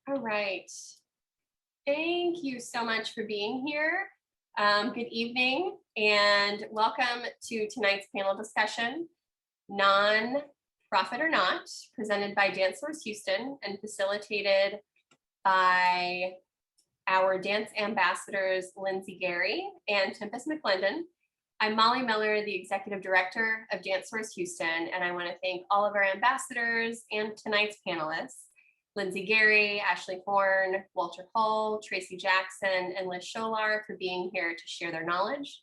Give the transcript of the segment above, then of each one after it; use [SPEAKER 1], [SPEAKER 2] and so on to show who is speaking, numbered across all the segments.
[SPEAKER 1] All right. Thank you so much for being here. Good evening and welcome to tonight's panel discussion, Non-Profit or Not, presented by DanceSource Houston and facilitated by our dance ambassadors, Lindsay Gary and Tempest McClendon. I'm Molly Miller, the Executive Director of DanceSource Houston, and I want to thank all of our ambassadors and tonight's panelists, Lindsay Gary, Ashley Horn, Walter Hull, Tracy Jackson, and Liz Scholar for being here to share their knowledge.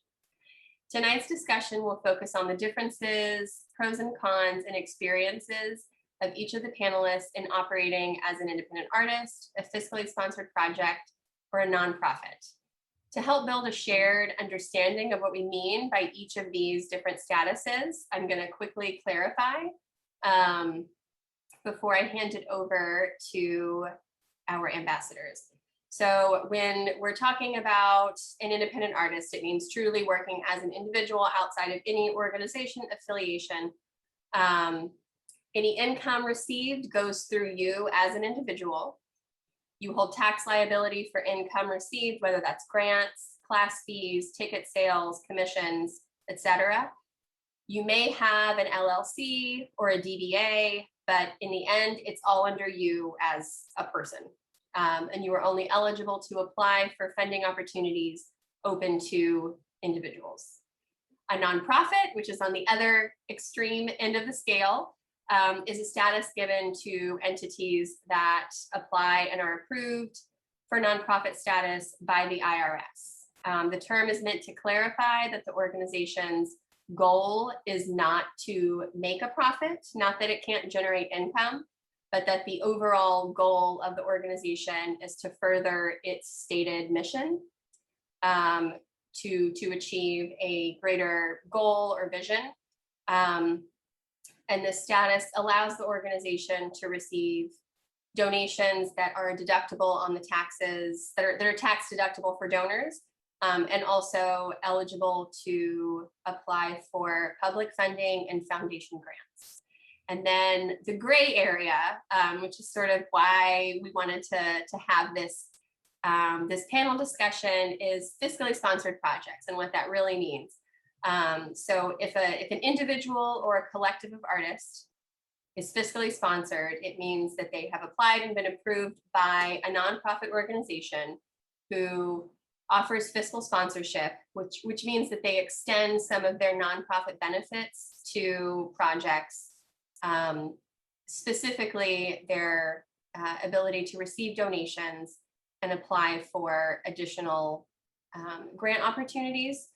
[SPEAKER 1] Tonight's discussion will focus on the differences, pros and cons, and experiences of each of the panelists in operating as an independent artist, a fiscally sponsored project, or a nonprofit. To help build a shared understanding of what we mean by each of these different statuses, I'm going to quickly clarify before I hand it over to our ambassadors. So when we're talking about an independent artist, it means truly working as an individual outside of any organization affiliation. Any income received goes through you as an individual. You hold tax liability for income received, whether that's grants, class fees, ticket sales, commissions, etc. You may have an LLC or a DBA, but in the end, it's all under you as a person. And you are only eligible to apply for funding opportunities open to individuals. A nonprofit, which is on the other extreme end of the scale, is a status given to entities that apply and are approved for nonprofit status by the IRS. The term is meant to clarify that the organization's goal is not to make a profit, not that it can't generate income, but that the overall goal of the organization is to further its stated mission, to achieve a greater goal or vision. And this status allows the organization to receive donations that are deductible on the taxes, that are tax deductible for donors, and also eligible to apply for public funding and foundation grants. And then the gray area, which is sort of why we wanted to have this, this panel discussion, is fiscally sponsored projects and what that really means. So if an individual or a collective of artists is fiscally sponsored, it means that they have applied and been approved by a nonprofit organization who offers fiscal sponsorship, which means that they extend some of their nonprofit benefits to projects, specifically their ability to receive donations and apply for additional grant opportunities.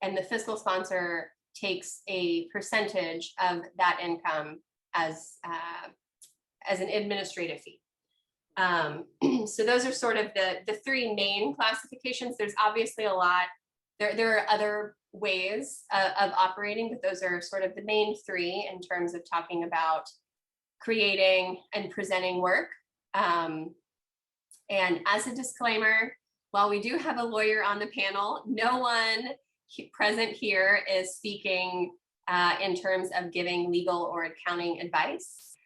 [SPEAKER 1] And the fiscal sponsor takes a percentage of that income as an administrative fee. So those are sort of the three main classifications. There's obviously a lot. There are other ways of operating, but those are sort of the main three in terms of talking about creating and presenting work. And as a disclaimer, while we do have a lawyer on the panel, no one present here is speaking in terms of giving legal or accounting advice.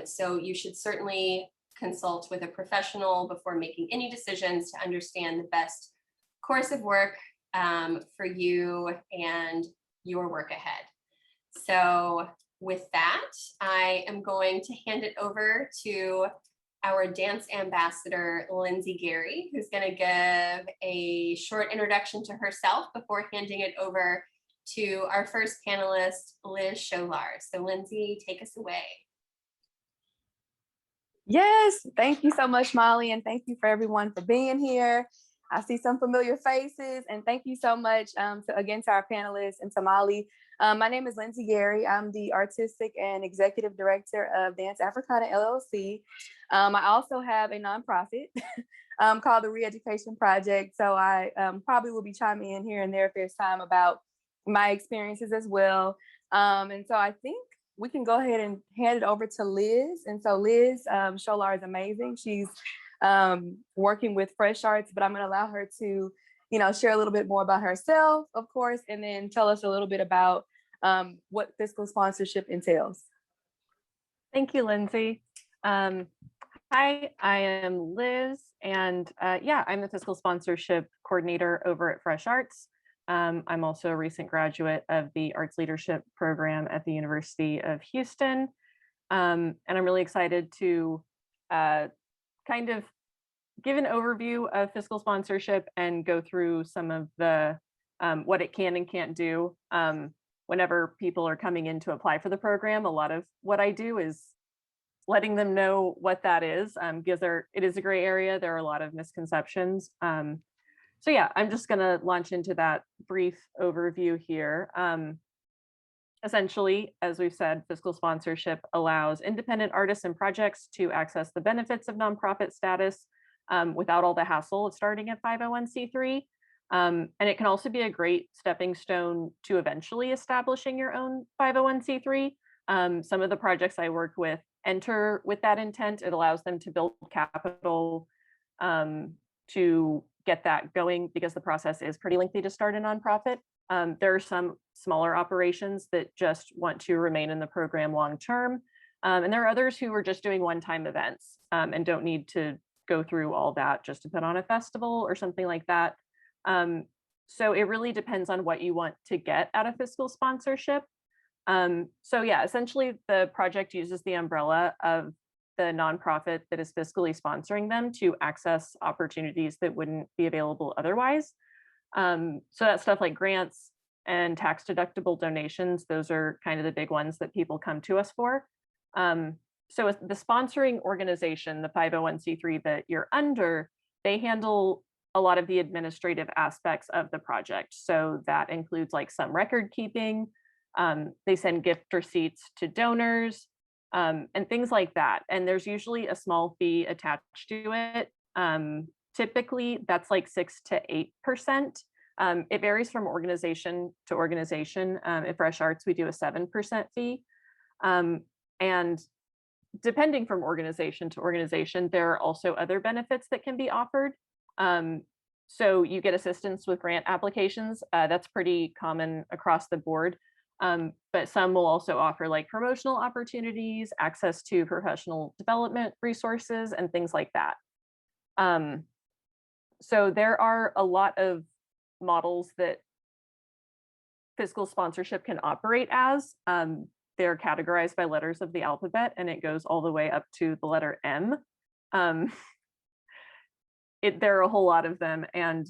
[SPEAKER 1] So you should certainly consult with a professional before making any decisions to understand the best course of work for you and your work ahead. So with that, I am going to hand it over to our dance ambassador, Lindsay Gary, who's going to give a short introduction to herself before handing it over to our first panelist, Liz Scholar. So Lindsay, take us away.
[SPEAKER 2] Yes, thank you so much, Molly, and thank you for everyone for being here. I see some familiar faces, and thank you so much again to our panelists and to Molly. My name is Lindsay Gary. I'm the Artistic and Executive Director of Dance Africana LLC. I also have a nonprofit called the Re-Education Project. So I probably will be chiming in here and there if there's time about my experiences as well. And so I think we can go ahead and hand it over to Liz. And so Liz Scholar is amazing. She's working with Fresh Arts, but I'm going to allow her to, share a little bit more about herself, of course, and then tell us a little bit about what fiscal sponsorship entails.
[SPEAKER 3] Thank you, Lindsay. Hi, Hi, I am Liz, and yeah, I'm the fiscal sponsorship coordinator over at Fresh Arts. I'm also a recent graduate of the Arts Leadership Program at the University of Houston, and I'm really excited to uh, kind of give an overview of fiscal sponsorship and go through some of the what it can and can't do. Whenever people are coming in to apply for the program, a lot of what I do is letting them know what that is, because it is a gray area. There are a lot of misconceptions. So yeah, I'm just gonna launch into that brief overview here. Essentially, as we've said, fiscal sponsorship allows independent artists and projects to access the benefits of nonprofit status without all the hassle of starting at 501c3. And it can also be a great stepping stone to eventually establishing your own 501c3. Some of the projects I work with enter with that intent. It allows them to build capital to get that going because the process is pretty lengthy to start a nonprofit. There are some smaller operations that just want to remain in the program long term. And there are others who are just doing one-time events and don't need to go through all that just to put on a festival or something like that. So it really depends on what you want to get out of fiscal sponsorship. So yeah, essentially the project uses the umbrella of the nonprofit that is fiscally sponsoring them to access opportunities that wouldn't be available otherwise. So that's stuff like grants and tax deductible donations. Those are kind of the big ones that people come to us for. So with the sponsoring organization, the 501c3 that you're under, they handle a lot of the administrative aspects of the project. So that includes like some record keeping. They send gift receipts to donors and things like that. And there's usually a small fee attached to it. Typically, that's like 6 to 8%. It varies from organization to organization. At Fresh Arts, we do a 7% fee. And depending from organization to organization, there are also other benefits that can be offered. So you get assistance with grant applications. That's pretty common across the board. But some will also offer like promotional opportunities, access to professional development resources, and things like that. So there are a lot of models that fiscal sponsorship can operate as. They're categorized by letters of the alphabet, and it goes all the way up to the letter M. There are a whole lot of them, and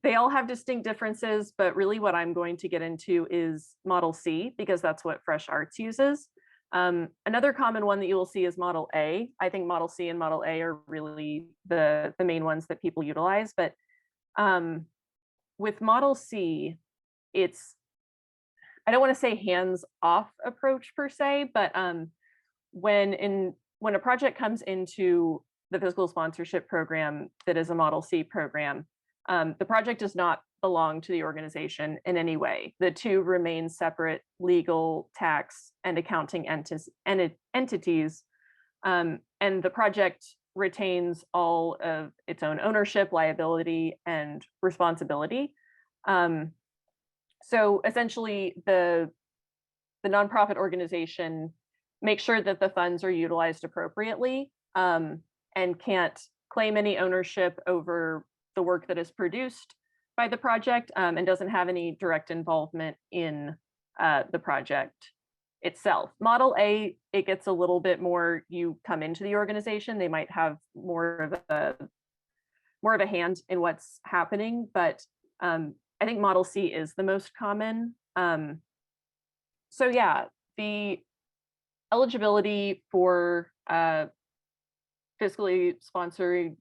[SPEAKER 3] they all have distinct differences, but really what I'm going to get into is Model C, because that's what Fresh Arts uses. Another common one that you will see is Model A. I think Model C and Model A are really the main ones that people utilize, but with Model C, I don't want to say hands-off approach per se, but when a project comes into the fiscal sponsorship program that is a Model C program, the project does not belong to the organization in any way. The two remain separate legal, tax, and accounting entities, and the project retains all of its own ownership, liability, and responsibility. So essentially, the nonprofit organization makes sure that the funds are utilized appropriately and can't claim any ownership over the work that is produced by the project and doesn't have any direct involvement in the project itself. Model A, it gets a little bit more, you come into the organization, they might have more of a hand in what's happening, but I think Model C is the most common. So yeah, the eligibility for fiscally sponsored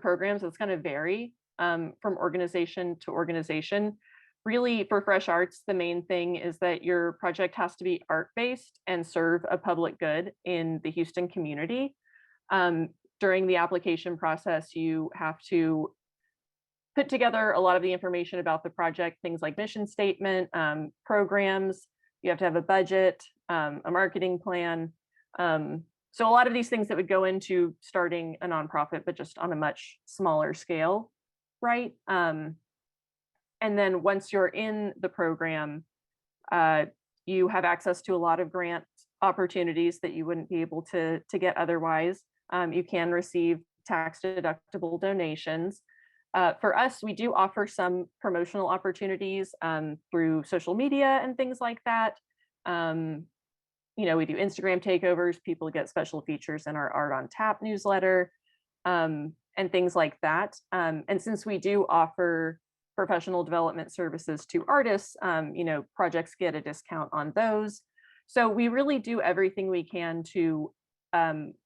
[SPEAKER 3] programs is going to vary from organization to organization. Really, for Fresh Arts, the main thing is that your project has to be art-based and serve a public good in the Houston community. During the application process, you have to put together a lot of the information about the project, things like mission statement, programs. You have to have a budget, a marketing plan. So a lot of these things that would go into starting a nonprofit, but just on a much smaller scale, right? And then once you're in the program, You have access to a lot of grant opportunities that you wouldn't be able to get otherwise. You can receive tax deductible donations. For us, we do offer some promotional opportunities through social media and things like that. We do Instagram takeovers, people get special features in our Art on Tap newsletter, and things like that. And since we do offer professional development services to artists, projects get a discount on those. So we really do everything we can to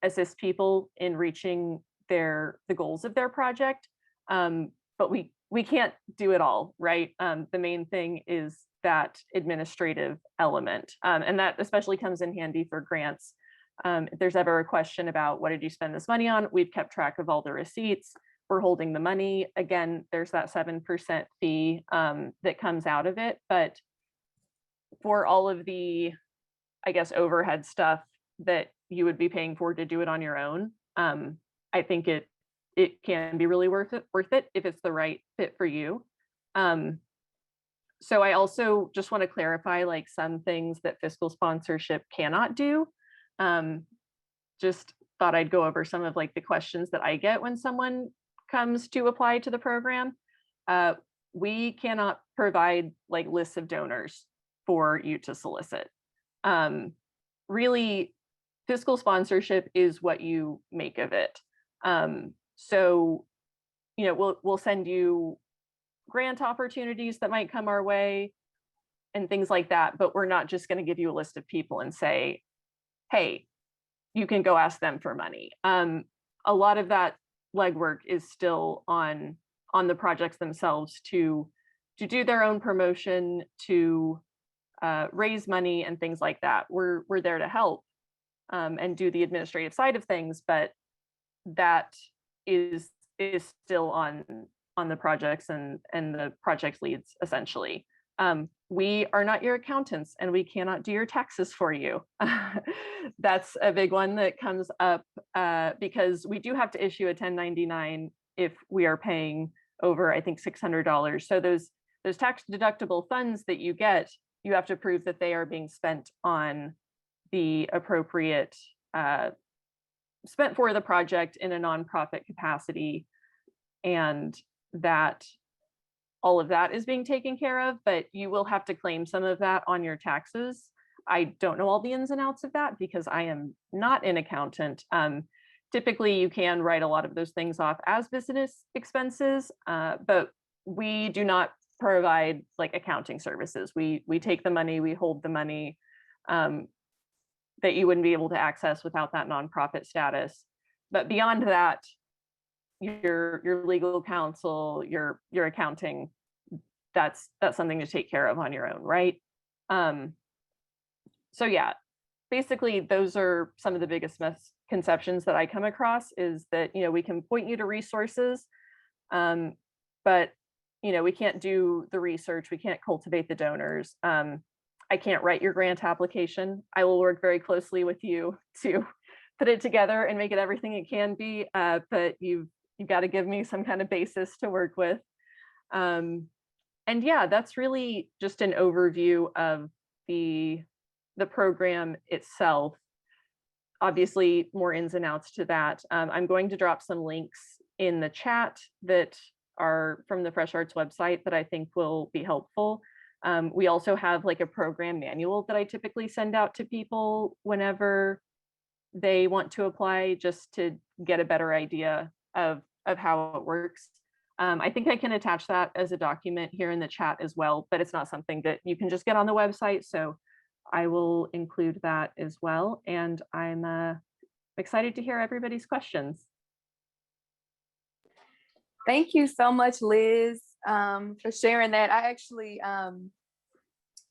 [SPEAKER 3] assist people in reaching the goals of their project. But we can't do it all, right? The main thing is that administrative element. And that especially comes in handy for grants. If there's ever a question about what did you spend this money on, we've kept track of all the receipts. We're holding the money. Again, there's that 7% fee that comes out of it. But for all of the, I guess, overhead stuff that you would be paying for to do it on your own, I think it can be really worth it if it's the right fit for you. So I also just want to clarify like some things that fiscal sponsorship cannot do. Just thought I'd go over some of like the questions that I get when someone comes to apply to the program. We cannot provide like lists of donors for you to solicit. Really, fiscal sponsorship is what you make of it. So, we'll send you grant opportunities that might come our way and things like that, but we're not just going to give you a list of people and say, hey, you can go ask them for money. A lot of that legwork is still on the projects themselves to do their own promotion, to raise money and things like that. We're there to help and do the administrative side of things, but that is still on the projects and the project leads essentially. We are not your accountants and we cannot do your taxes for you. That's a big one that comes up because we do have to issue a 1099 if we are paying over, I think, $600. So those tax deductible funds that you get, you have to prove that they are being spent on the appropriate, spent for the project in a nonprofit capacity, and that all of that is being taken care of, but you will have to claim some of that on your taxes. I don't know all the ins and outs of that because I am not an accountant. Typically, you can write a lot of those things off as business expenses, but we do not provide like accounting services. We take the money, we hold the money that you wouldn't be able to access without that nonprofit status. But beyond that, your legal counsel, your accounting, that's something to take care of on your own, right? So yeah, basically those are some of the biggest misconceptions that I come across, is that we can point you to resources, but we can't do the research, we can't cultivate the donors. I can't write your grant application. I will work very closely with you to put it together and make it everything it can be, but you've got to give me some kind of basis to work with. And yeah, that's really just an overview of the program itself. Obviously, more ins and outs to that. I'm going to drop some links in the chat that are from the Fresh Arts website that I think will be helpful. We also have like a program manual that I typically send out to people whenever they want to apply, just to get a better idea of how it works. I think I can attach that as a document here in the chat as well, but it's not something that you can just get on the website. So I will include that as well. And I'm excited to hear everybody's questions.
[SPEAKER 2] Thank you so much, Liz, for sharing that. I actually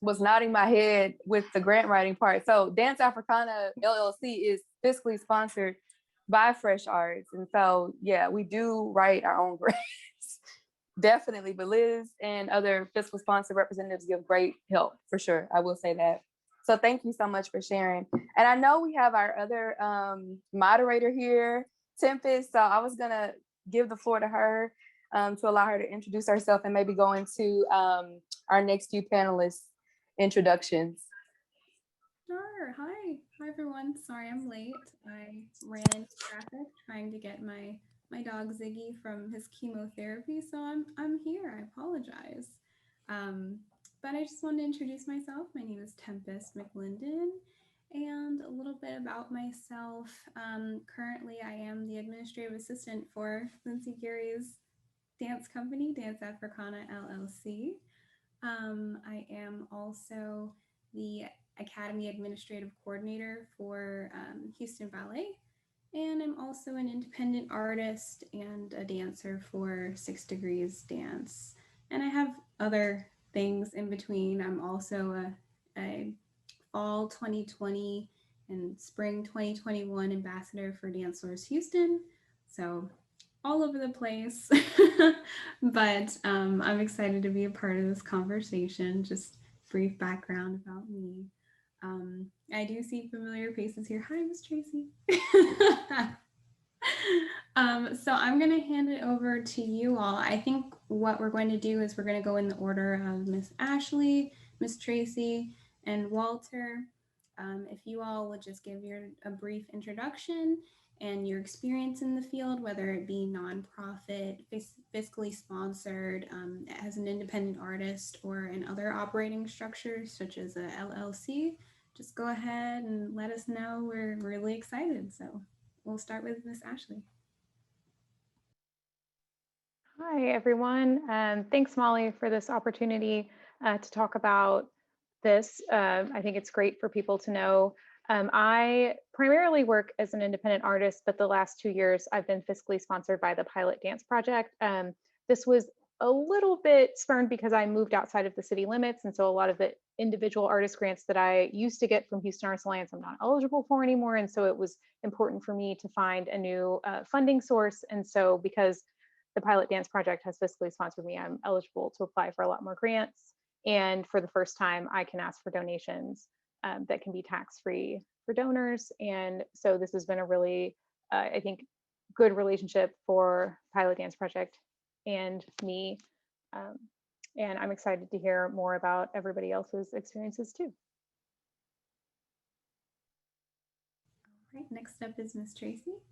[SPEAKER 2] was nodding my head with the grant writing part. So Dance Africana LLC is fiscally sponsored by Fresh Arts. And so, yeah, we do write our own grants, definitely. But Liz and other fiscal sponsor representatives give great help, for sure. I will say that. So thank you so much for sharing. And I know we have our other moderator here, Tempest. So I was going to give the floor to her to allow her to introduce herself and maybe go into our next few panelists' introductions.
[SPEAKER 4] Sure. Hi everyone. Sorry I'm late. I ran into traffic trying to get my dog Ziggy from his chemotherapy, so I'm here. I apologize. Um, but I just wanted to introduce myself. My name is Tempest McLinden, and a little bit about myself. Currently, I am the administrative assistant for Lindsay Gary's dance company, Dance Africana LLC. I am also the Academy Administrative Coordinator for Houston Ballet, and I'm also an independent artist and a dancer for 6 Degrees Dance. And I have other things in between. I'm also a fall 2020 and spring 2021 ambassador for Dance Source Houston. So all over the place. But I'm excited to be a part of this conversation. Just brief background about me. I do see familiar faces here. Hi, Miss Tracy. So I'm going to hand it over to you all. I think what we're going to do is we're going to go in the order of Miss Ashley, Miss Tracy, and Walter. If you all would just give a brief introduction and your experience in the field, whether it be nonprofit, fiscally sponsored, as an independent artist, or in other operating structures such as a LLC, just go ahead and let us know. We're really excited. So we'll start with Miss Ashley.
[SPEAKER 5] Hi, everyone. Thanks, Molly, for this opportunity to talk about this. I think it's great for people to know. I primarily work as an independent artist, but the last 2 years I've been fiscally sponsored by the Pilot Dance Project. This was a little bit spurned because I moved outside of the city limits. And so a lot of the individual artist grants that I used to get from Houston Arts Alliance, I'm not eligible for anymore. And so it was important for me to find a new funding source. And so because the Pilot Dance Project has fiscally sponsored me, I'm eligible to apply for a lot more grants. And for the first time, I can ask for donations that can be tax-free for donors. And so this has been a really, I think, good relationship for Pilot Dance Project and me. And I'm excited to hear more about everybody else's experiences too.
[SPEAKER 4] All right, next up is Miss Tracy.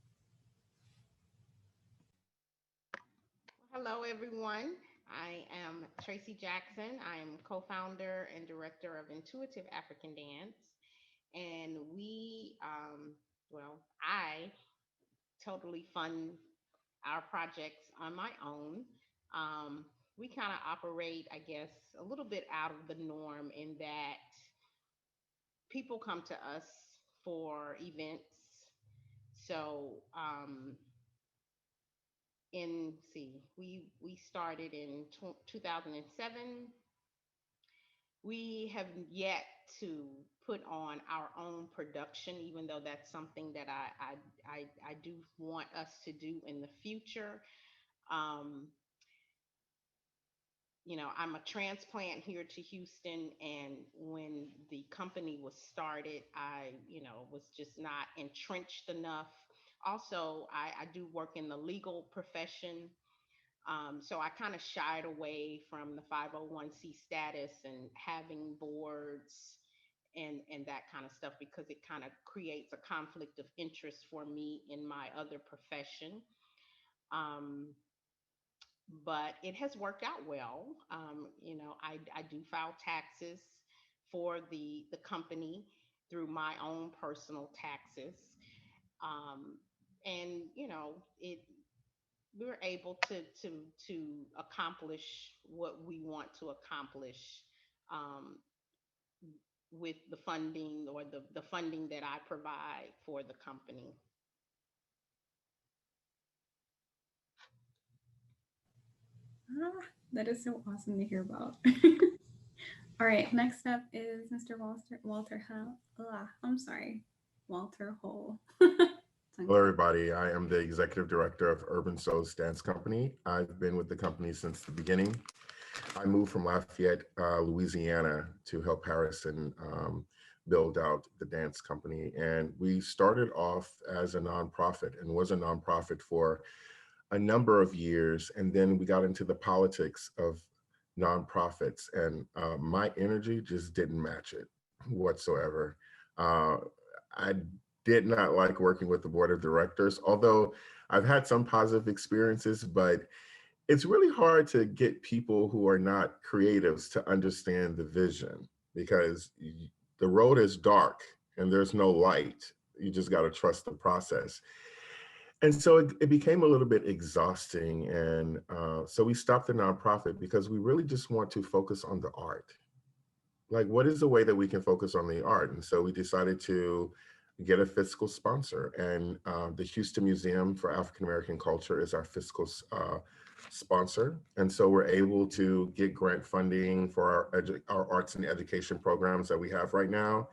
[SPEAKER 6] Hello, everyone. I am Tracy Jackson. I am co-founder and director of Intuitive African Dance. And I totally fund our projects on my own. We kind of operate, I guess, a little bit out of the norm in that people come to us for events. So, we started in 2007. We have yet to put on our own production, even though that's something that I do want us to do in the future. I'm a transplant here to Houston, and when the company was started, I was just not entrenched enough. Also, I do work in the legal profession. So I kind of shied away from the 501c status and having boards and that kind of stuff because it kind of creates a conflict of interest for me in my other profession. But it has worked out well. I do file taxes for the company through my own personal taxes. And we're able to accomplish what we want to accomplish with the funding or the funding that I provide for the company.
[SPEAKER 4] That is so awesome to hear about. All right, next up is Mr. Walter Hull. I'm sorry, Walter Hull.
[SPEAKER 7] Hello, everybody. I am the executive director of Urban Souls Dance Company. I've been with the company since the beginning. I moved from Lafayette, Louisiana to help Harrison build out the dance company. And we started off as a nonprofit and was a nonprofit for a number of years. And then we got into the politics of nonprofits, and my energy just didn't match it whatsoever. Uh, I did not like working with the board of directors, although I've had some positive experiences, but it's really hard to get people who are not creatives to understand the vision because the road is dark and there's no light. You just got to trust the process. And so it became a little bit exhausting. And so we stopped the nonprofit because we really just want to focus on the art. Like, what is the way that we can focus on the art? And so we decided to get a fiscal sponsor. And the Houston Museum for African American Culture is our fiscal sponsor. And so we're able to get grant funding for our arts and education programs that we have right now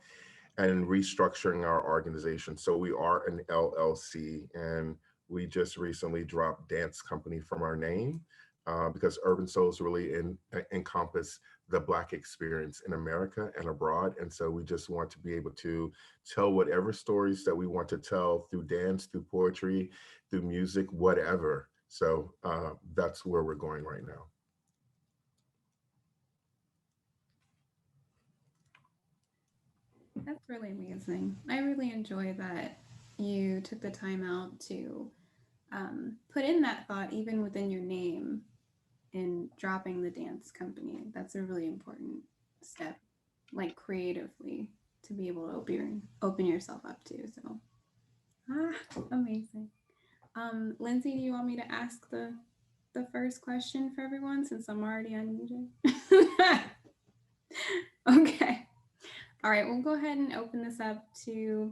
[SPEAKER 7] and restructuring our organization. So we are an LLC, and we just recently dropped dance company from our name because Urban Souls really encompass the Black experience in America and abroad. And so we just want to be able to tell whatever stories that we want to tell through dance, through poetry, through music, whatever. So that's where we're going right now.
[SPEAKER 4] That's really amazing. I really enjoy that you took the time out to put in that thought, even within your name, in dropping the dance company. That's a really important step, like creatively, to be able to open yourself up to. So, amazing. Lindsay, do you want me to ask the first question for everyone since I'm already unmuted? Okay. All right, we'll go ahead and open this up to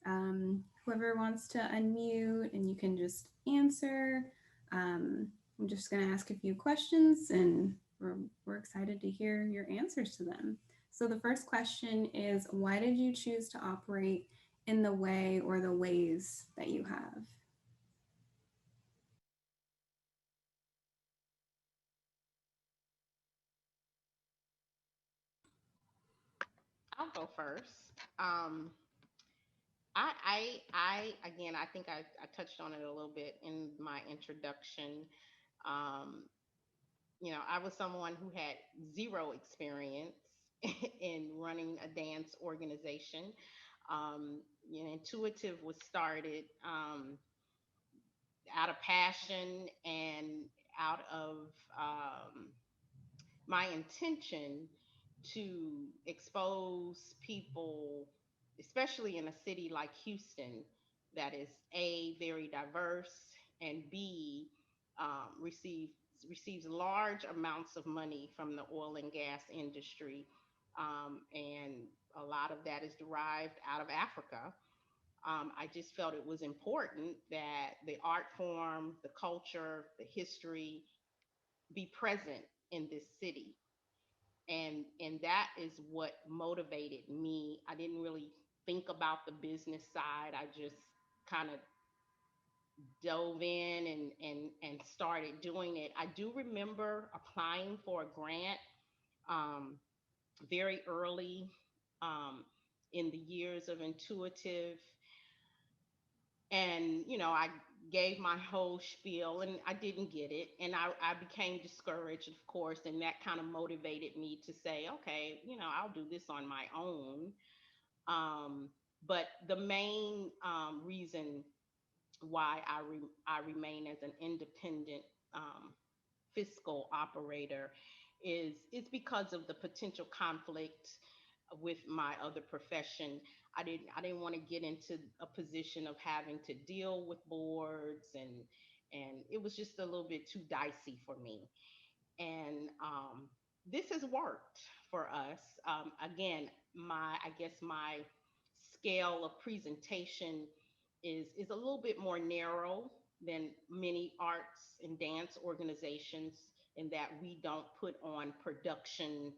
[SPEAKER 4] whoever wants to unmute, and you can just answer. I'm just going to ask a few questions, and we're excited to hear your answers to them. So the first question is, why did you choose to operate in the way or the ways that you have?
[SPEAKER 6] I'll go first. Again, I think I touched on it a little bit in my introduction. Um, I was someone who had zero experience in running a dance organization. Intuitive was started out of passion and out of my intention to expose people, especially in a city like Houston, that is A, very diverse, and B, receives large amounts of money from the oil and gas industry. And a lot of that is derived out of Africa. I just felt it was important that the art form, the culture, the history be present in this city. And that is what motivated me. I didn't really think about the business side. I just kind of dove in and started doing it. I do remember applying for a grant very early in the years of Intuitive. And, I gave my whole spiel and I didn't get it. And I became discouraged, of course, and that kind of motivated me to say, okay, I'll do this on my own. But the main reason why I remain as an independent fiscal operator is because of the potential conflict with my other profession. I didn't want to get into a position of having to deal with boards, and it was just a little bit too dicey for me. And this has worked for us. Again, I guess my scale of presentation is a little bit more narrow than many arts and dance organizations, in that we don't put on productions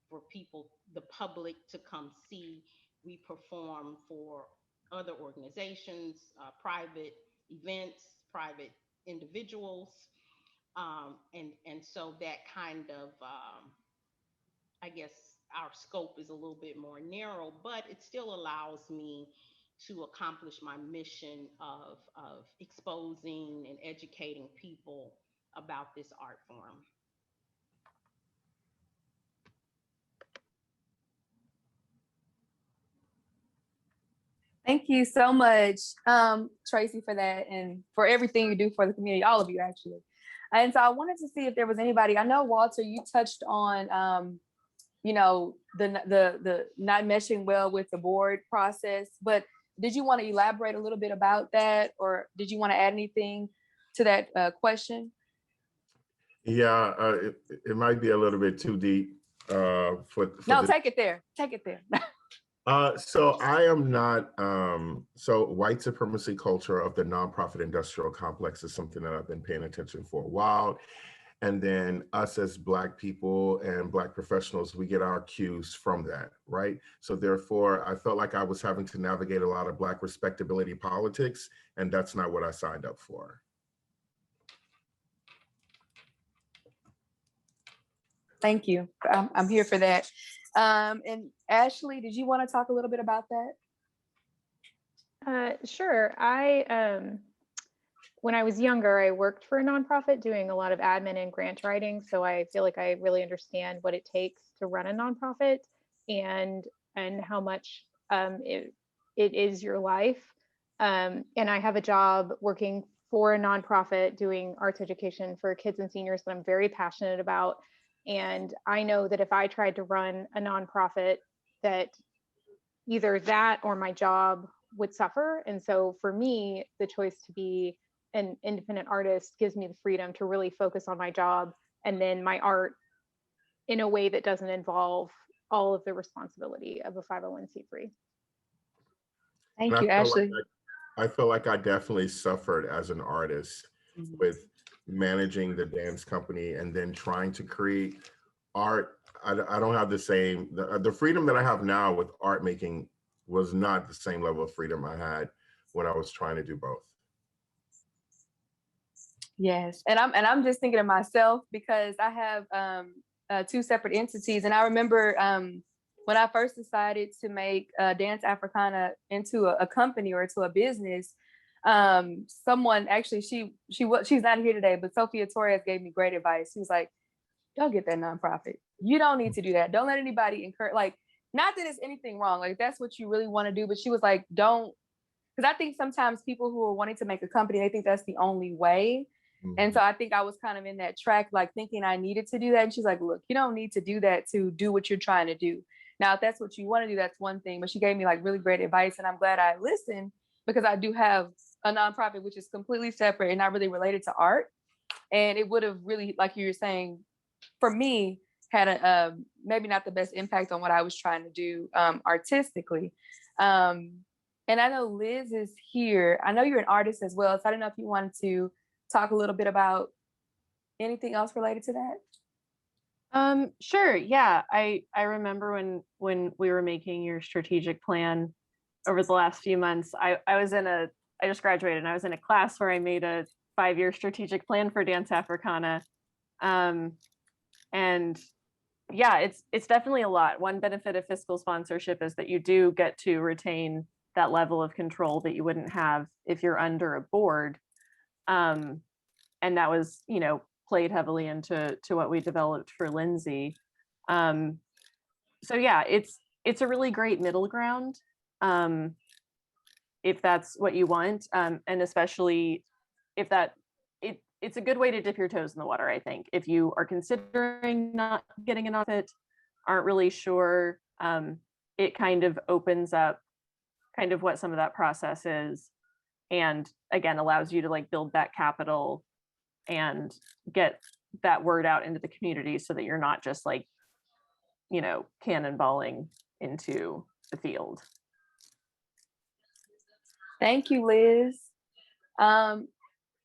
[SPEAKER 6] for people, the public, to come see. We perform for other organizations, private events, private individuals, and so that kind of I guess our scope is a little bit more narrow, but it still allows me to accomplish my mission of exposing and educating people about this art form.
[SPEAKER 2] Thank you so much, Tracy, for that and for everything you do for the community, all of you actually. And so I wanted to see if there was anybody, I know Walter, you touched on, you know, the not meshing well with the board process, but did you want to elaborate a little bit about that? Or did you want to add anything to that question?
[SPEAKER 7] Yeah, it might be a little bit too deep for
[SPEAKER 2] No,
[SPEAKER 7] the.
[SPEAKER 2] take it there. Take it there.
[SPEAKER 7] So I am not, so white supremacy culture of the nonprofit industrial complex is something that I've been paying attention for a while. And then us as Black people and Black professionals, we get our cues from that, right? So therefore, I felt like I was having to navigate a lot of Black respectability politics, and that's not what I signed up for.
[SPEAKER 2] Thank you. I'm here for that. And Ashley, did you want to talk a little bit about that?
[SPEAKER 5] Sure. When I was younger, I worked for a nonprofit doing a lot of admin and grant writing. So I feel like I really understand what it takes to run a nonprofit and how much it is your life. And I have a job working for a nonprofit doing arts education for kids and seniors that I'm very passionate about. And I know that if I tried to run a nonprofit, that either that or my job would suffer. And so for me, the choice to be an independent artist gives me the freedom to really focus on my job and then my art in a way that doesn't involve all of the responsibility of a 501c3.
[SPEAKER 2] Thank
[SPEAKER 7] And
[SPEAKER 2] you, Ashley.
[SPEAKER 7] I feel like I definitely suffered as an artist with managing the dance company and then trying to create art. I don't have the same, the freedom that I have now with art making was not the same level of freedom I had when I was trying to do both.
[SPEAKER 2] Yes, and I'm just thinking of myself because I have two separate entities, and I remember when I first decided to make Dance Africana into a company or to a business. Someone actually, she's not here today, but Sophia Torres gave me great advice. She was like, "Don't get that nonprofit. You don't need to do that. Don't let anybody encourage. Like, not that it's anything wrong. Like, that's what you really want to do." But she was like, "Don't," because I think sometimes people who are wanting to make a company, they think that's the only way. And so I think I was kind of in that track, like thinking I needed to do that. And she's like, "Look, you don't need to do that to do what you're trying to do. Now, if that's what you want to do, that's one thing." But she gave me like really great advice. And I'm glad I listened because I do have a nonprofit, which is completely separate and not really related to art. And it would have really, like you were saying, for me, had a maybe not the best impact on what I was trying to do artistically. And I know Liz is here. I know you're an artist as well. So I don't know if you wanted to talk a little bit about anything else related to that.
[SPEAKER 3] Sure. Yeah. I remember when we were making your strategic plan over the last few months, I just graduated and I was in a class where I made a 5-year strategic plan for Dance Africana. And yeah, it's definitely a lot. One benefit of fiscal sponsorship is that you do get to retain that level of control that you wouldn't have if you're under a board. And that was, played heavily into what we developed for Lindsay. So yeah, it's a really great middle ground, if that's what you want, and especially if it's a good way to dip your toes in the water. I think if you are considering not getting a nonprofit, aren't really sure, it kind of opens up kind of what some of that process is, and again allows you to like build that capital and get that word out into the community so that you're not just like, cannonballing into the field.
[SPEAKER 2] Thank you, Liz.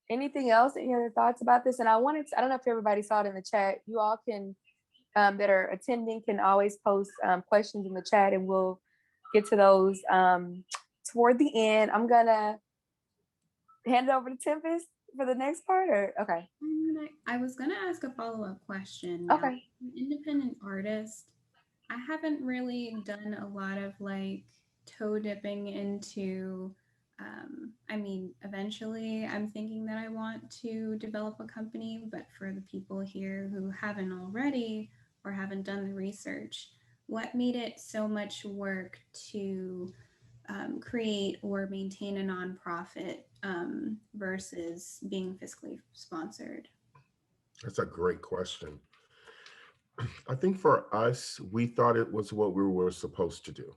[SPEAKER 2] Anything else? Any other thoughts about this? And I don't know if everybody saw it in the chat. You all can, that are attending, can always post questions in the chat and we'll get to those toward the end. I'm gonna hand it over to Tempest for the next part, or okay.
[SPEAKER 4] I was gonna ask a follow-up question.
[SPEAKER 2] Okay.
[SPEAKER 4] Now, as an independent artist, I haven't really done a lot of like toe dipping into eventually I'm thinking that I want to develop a company, but for the people here who haven't already or haven't done the research, what made it so much work to create or maintain a nonprofit versus being fiscally sponsored?
[SPEAKER 7] That's a great question. I think for us, we thought it was what we were supposed to do,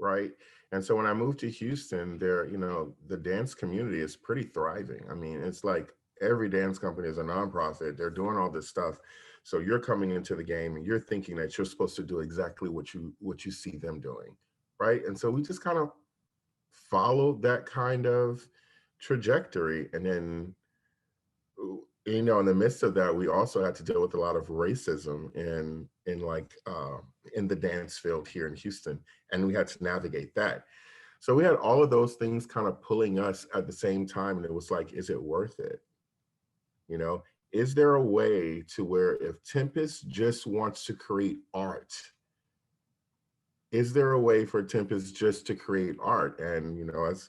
[SPEAKER 7] right? And so when I moved to Houston, there, the dance community is pretty thriving. I mean, it's like every dance company is a nonprofit. They're doing all this stuff. So you're coming into the game and you're thinking that you're supposed to do exactly what you see them doing, right? And so we just kind of followed that kind of trajectory. And then, in the midst of that, we also had to deal with a lot of racism in the dance field here in Houston, and we had to navigate that. So we had all of those things kind of pulling us at the same time, and it was like, is it worth it? Is there a way to where if Tempest just wants to create art, is there a way for Tempest just to create art? And as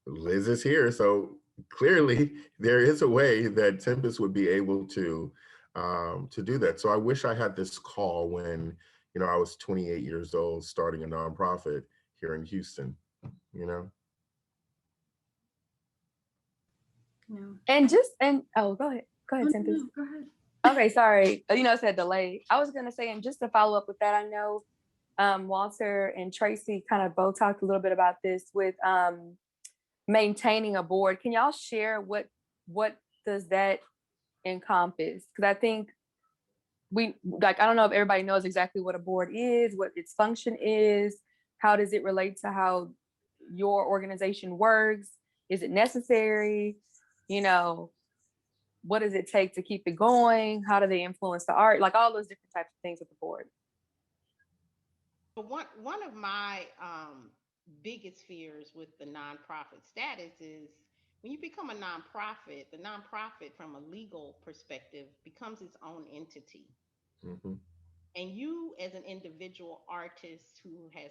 [SPEAKER 7] Liz is here, so clearly there is a way that Tempest would be able to do that. So I wish I had this call when I was 28 years old starting a nonprofit here in Houston.
[SPEAKER 4] No.
[SPEAKER 2] Oh, go ahead. Go ahead,
[SPEAKER 4] Oh,
[SPEAKER 2] Tempest.
[SPEAKER 4] no, go ahead.
[SPEAKER 2] Okay, sorry. It said delay. I was gonna say, and just to follow up with that, I know Walter and Tracy kind of both talked a little bit about this with maintaining a board. Can y'all share what does that encompass? Because I think I don't know if everybody knows exactly what a board is, what its function is, how does it relate to how your organization works? Is it necessary? What does it take to keep it going? How do they influence the art? Like all those different types of things with the board.
[SPEAKER 6] But one of my biggest fears with the nonprofit status is when you become a nonprofit, the nonprofit from a legal perspective becomes its own entity.
[SPEAKER 7] Mm-hmm.
[SPEAKER 6] And you as an individual artist who has,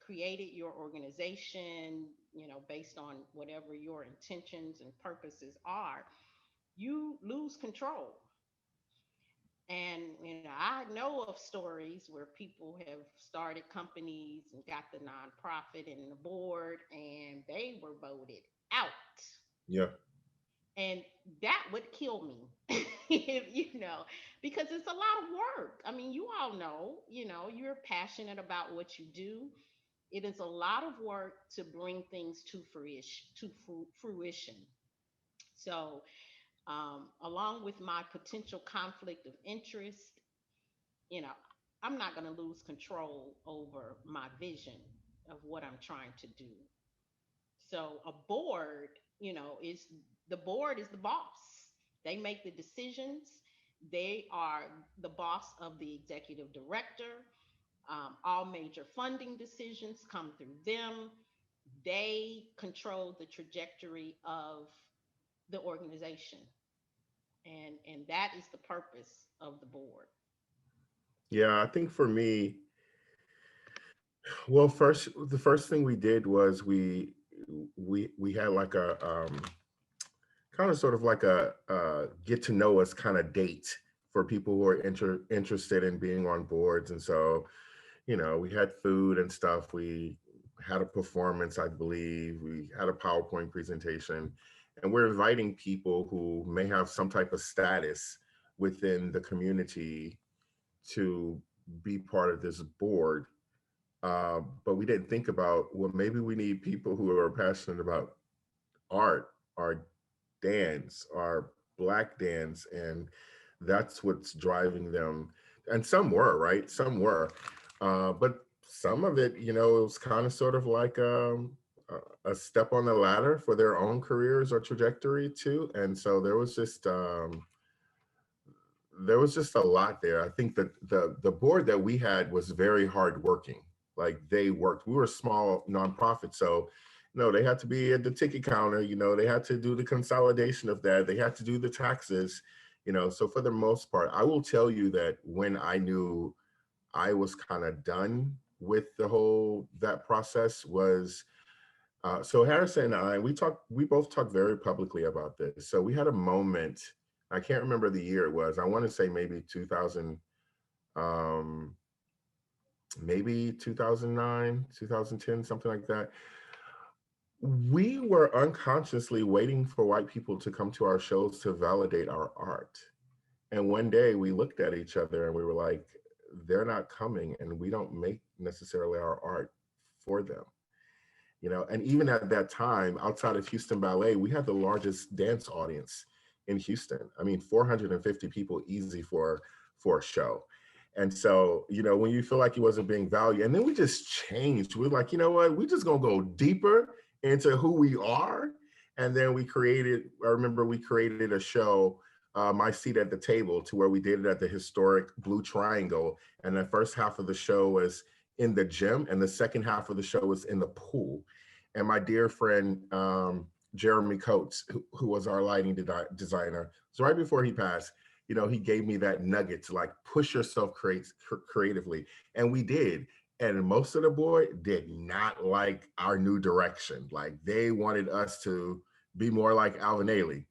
[SPEAKER 6] created your organization, based on whatever your intentions and purposes are, you lose control. And I know of stories where people have started companies and got the nonprofit and the board, and they were voted out.
[SPEAKER 7] Yeah.
[SPEAKER 6] And that would kill me, because it's a lot of work. I mean, you all know, you're passionate about what you do. It is a lot of work to bring things to fruition. So, along with my potential conflict of interest, you know, I'm not going to lose control over my vision of what I'm trying to do. So a board, is the board is the boss. They make the decisions. They are the boss of the executive director. All major funding decisions come through them. They control the trajectory of the organization. And that is the purpose of the board.
[SPEAKER 7] Yeah, I think for me, well, the first thing we did was we had like a kind of sort of like a get to know us kind of date for people who are interested in being on boards. And so, we had food and stuff. We had a performance, I believe. We had a PowerPoint presentation, and we're inviting people who may have some type of status within the community to be part of this board. But we didn't think about, well, maybe we need people who are passionate about art, our dance, our Black dance, and that's what's driving them. And some were, right? Some were. But some of it, it was kind of sort of like a step on the ladder for their own careers or trajectory too. And so there was just a lot there. I think that the board that we had was very hardworking. Like they worked. We were a small nonprofit, so they had to be at the ticket counter. They had to do the consolidation of that. They had to do the taxes. So for the most part, I will tell you that when I knew I was kind of done with that process was. So Harrison and I, we both talked very publicly about this. So we had a moment. I can't remember the year it was. I want to say maybe 2000. maybe 2009, 2010, something like that. We were unconsciously waiting for white people to come to our shows to validate our art. And one day we looked at each other and we were like, they're not coming and we don't make necessarily our art for them. You know, and even at that time, outside of Houston Ballet, we had the largest dance audience in Houston. I mean, 450 people easy for a show. And so, you know, when you feel like it wasn't being valued, and then we just changed. We're like, you know what, we just gonna go deeper into who we are. And then we created, I remember we created a show, My Seat at the Table, to where we did it at the historic Blue Triangle. And the first half of the show was in the gym, and the second half of the show was in the pool. And my dear friend, Jeremy Coates, who was our lighting designer, so right before he passed, you know, he gave me that nugget to like push yourself creatively. And we did. And most of the board did not like our new direction. Like they wanted us to be more like Alvin Ailey.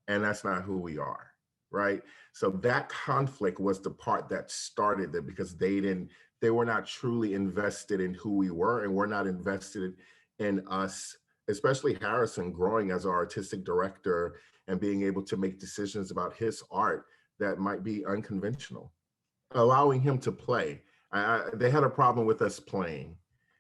[SPEAKER 7] And that's not who we are, right? So that conflict was the part that started it, because they were not truly invested in who we were, and we're not invested in us, especially Harrison growing as our artistic director and being able to make decisions about his art that might be unconventional, allowing him to play. They had a problem with us playing,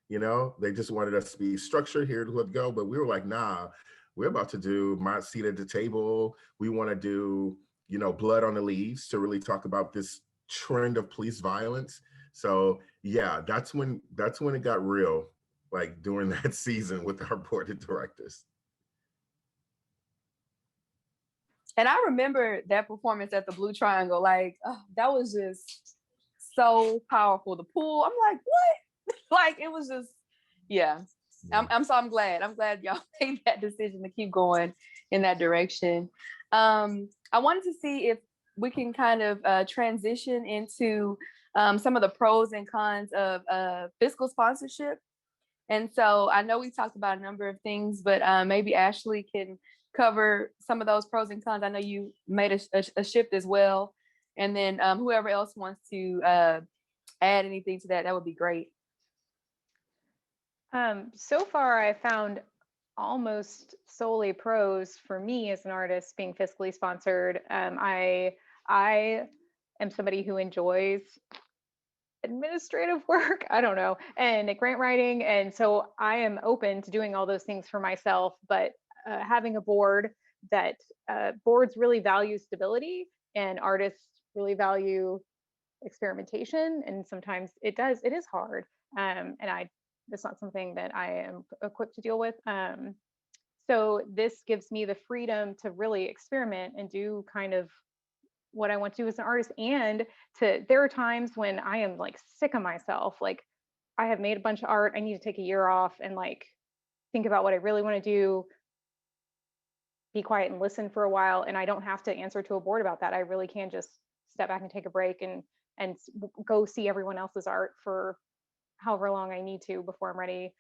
[SPEAKER 7] you know, they just wanted us to be structured, here to let go, but we were like, nah, we're about to do My Seat at the Table. We want to do, you know, Blood on the Leaves, to really talk about this trend of police violence. So yeah, that's when it got real, like during that season with our board of directors.
[SPEAKER 2] And I remember that performance at the Blue Triangle. Like, that was just so powerful. The pool, I'm like, what? Like, it was just, yeah. I'm glad. I'm glad y'all made that decision to keep going in that direction. I wanted to see if we can kind of transition into some of the pros and cons of fiscal sponsorship. And so I know we talked about a number of things, but maybe Ashley can cover some of those pros and cons. I know you made a shift as well. And then whoever else wants to add anything to that, that would be great.
[SPEAKER 5] So far, I found almost solely pros for me as an artist being fiscally sponsored. I am somebody who enjoys administrative work, I don't know, and grant writing. And so I am open to doing all those things for myself, but having a board that boards really value stability, and artists really value experimentation. And sometimes it is hard. And it's not something that I am equipped to deal with. So this gives me the freedom to really experiment and do kind of what I want to do as an artist. And there are times when I am like sick of myself. Like I have made a bunch of art. I need to take a year off and like think about what I really want to do, be quiet and listen for a while. And I don't have to answer to a board about that. I really can just step back and take a break and go see everyone else's art for however long I need to before I'm ready.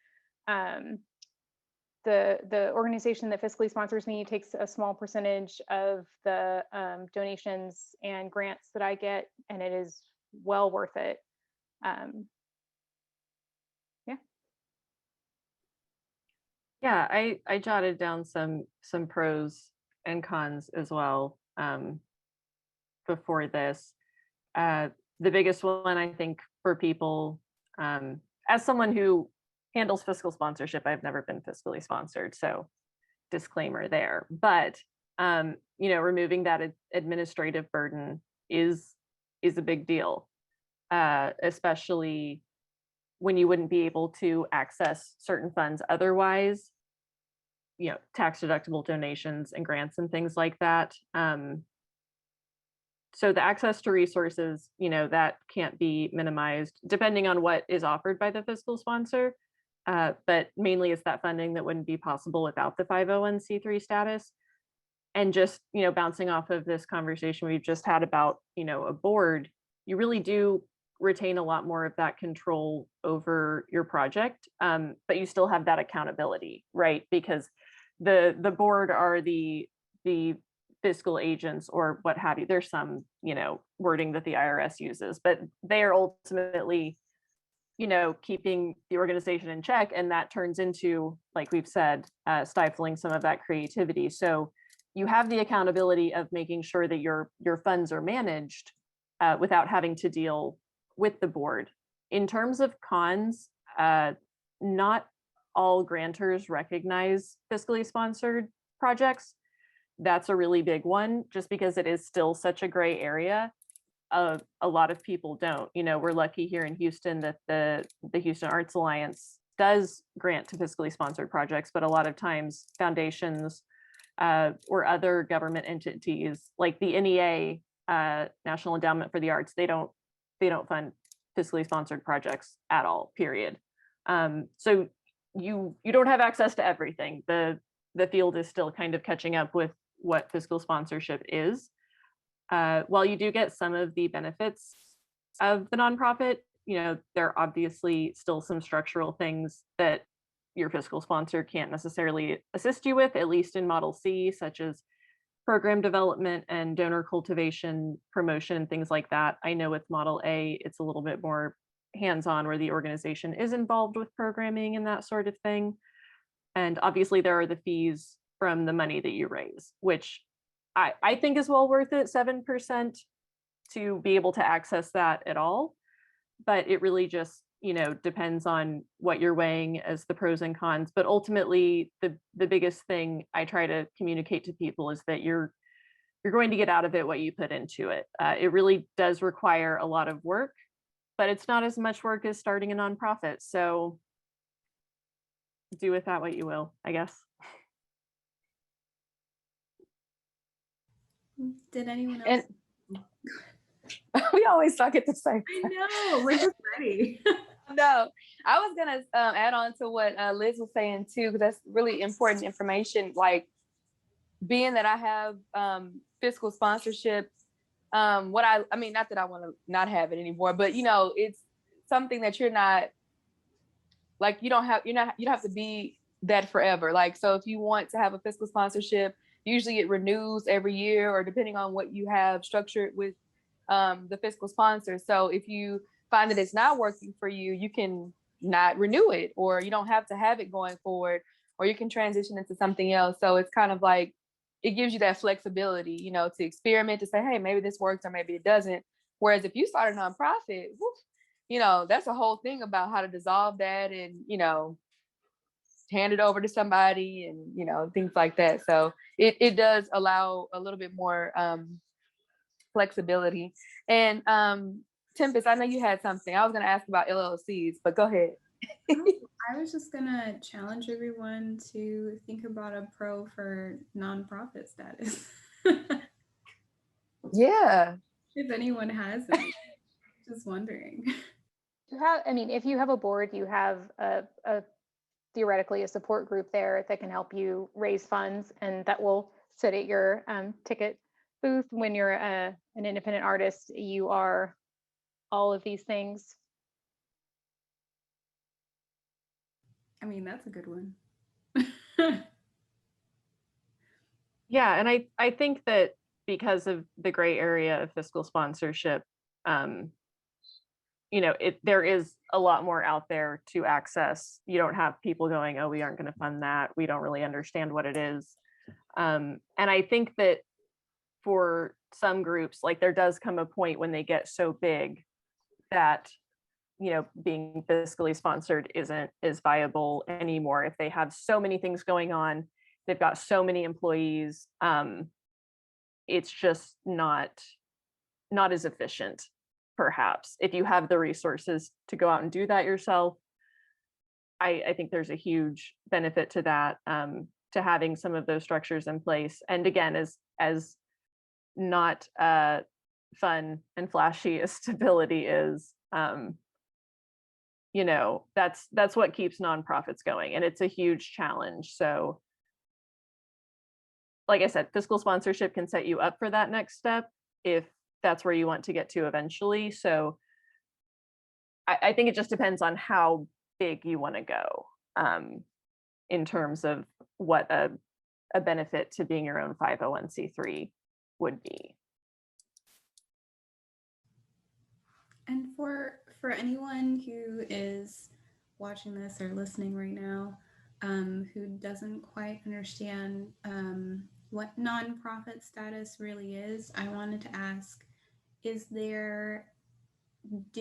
[SPEAKER 5] The organization that fiscally sponsors me takes a small percentage of the donations and grants that I get, and it is well worth it.
[SPEAKER 3] Yeah, I jotted down some pros and cons as well before this. The biggest one, I think, for people, as someone who handles fiscal sponsorship, I've never been fiscally sponsored, so disclaimer there. But you know, removing that administrative burden is a big deal, especially when you wouldn't be able to access certain funds otherwise, you know, tax deductible donations and grants and things like that. So the access to resources, you know, that can't be minimized depending on what is offered by the fiscal sponsor. But mainly it's that funding that wouldn't be possible without the 501c3 status. And just, you know, bouncing off of this conversation we've just had about, you know, a board, you really do retain a lot more of that control over your project, but you still have that accountability, right? Because the board are the fiscal agents or what have you. There's some, you know, wording that the IRS uses, but they are ultimately keeping the organization in check, and that turns into, like we've said, stifling some of that creativity. So you have the accountability of making sure that your funds are managed without having to deal with the board. In terms of cons, not all grantors recognize fiscally sponsored projects. That's a really big one, just because it is still such a gray area. A lot of people don't. We're lucky here in Houston that the Houston Arts Alliance does grant to fiscally sponsored projects, but a lot of times foundations or other government entities like the NEA, National Endowment for the Arts, they don't fund fiscally sponsored projects at all, period. So you don't have access to everything. The field is still kind of catching up with what fiscal sponsorship is. While you do get some of the benefits of the nonprofit, there are obviously still some structural things that your fiscal sponsor can't necessarily assist you with, at least in Model C, such as program development and donor cultivation, promotion, and things like that. I know with Model A, it's a little bit more hands-on, where the organization is involved with programming and that sort of thing. And obviously there are the fees from the money that you raise, which I think is well worth it, 7%, to be able to access that at all. But it really just, depends on what you're weighing as the pros and cons. But ultimately, the biggest thing I try to communicate to people is that you're going to get out of it what you put into it. It really does require a lot of work, but it's not as much work as starting a nonprofit. So do with that what you will, I guess.
[SPEAKER 4] Did anyone else?
[SPEAKER 2] We always talk at the same
[SPEAKER 4] I
[SPEAKER 2] time.
[SPEAKER 4] know, we're just ready.
[SPEAKER 2] No, I was gonna add on to what Liz was saying too, because that's really important information. Like, being that I have fiscal sponsorship, what I mean, not that I want to not have it anymore, but it's something that you're not, like, you don't have to be that forever. Like, so if you want to have a fiscal sponsorship, usually it renews every year, or depending on what you have structured with the fiscal sponsor. So if you find that it's not working for you, you can not renew it, or you don't have to have it going forward, or you can transition into something else. So it's kind of like, it gives you that flexibility, to experiment, to say, hey, maybe this works or maybe it doesn't. Whereas if you start a nonprofit, that's a whole thing about how to dissolve that and, hand it over to somebody and, things like that. So it does allow a little bit more flexibility. And Tempest, I know you had something. I was going to ask about LLCs, but go ahead.
[SPEAKER 4] I was just gonna challenge everyone to think about a pro for nonprofit status.
[SPEAKER 2] Yeah.
[SPEAKER 4] If anyone has it, just wondering.
[SPEAKER 5] If you have a board, you have a theoretically a support group there that can help you raise funds, and that will sit at your ticket booth. When you're an independent artist, you are all of these things.
[SPEAKER 4] I mean, that's a good one.
[SPEAKER 3] Yeah, and I think that because of the gray area of fiscal sponsorship, there is a lot more out there to access. You don't have people going, oh, we aren't going to fund that. We don't really understand what it is. And I think that for some groups, like, there does come a point when they get so big that, being fiscally sponsored isn't as viable anymore. If they have so many things going on, they've got so many employees, it's just not as efficient, perhaps. If you have the resources to go out and do that yourself, I think there's a huge benefit to that, to having some of those structures in place. And again, as not fun and flashy as stability is, that's what keeps nonprofits going, and it's a huge challenge. So like I said, fiscal sponsorship can set you up for that next step if that's where you want to get to eventually. So I think it just depends on how big you want to go, in terms of what a benefit to being your own 501c3 would be.
[SPEAKER 4] And for for anyone who is watching this or listening right now, who doesn't quite understand what nonprofit status really is, I wanted to ask, do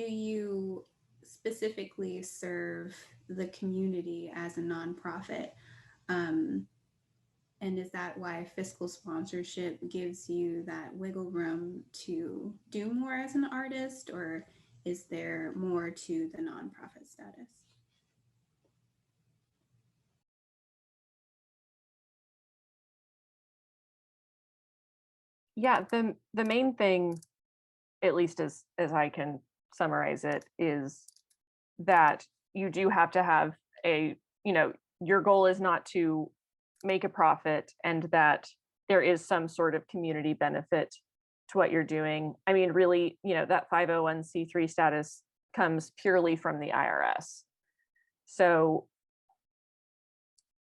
[SPEAKER 4] you specifically serve the community as a nonprofit? And is that why fiscal sponsorship gives you that wiggle room to do more as an artist, or is there more to the nonprofit status?
[SPEAKER 3] Yeah, the main thing, at least as I can summarize it, is that you do have to have your goal is not to make a profit, and that there is some sort of community benefit to what you're doing. I mean, really, that 501c3 status comes purely from the IRS. So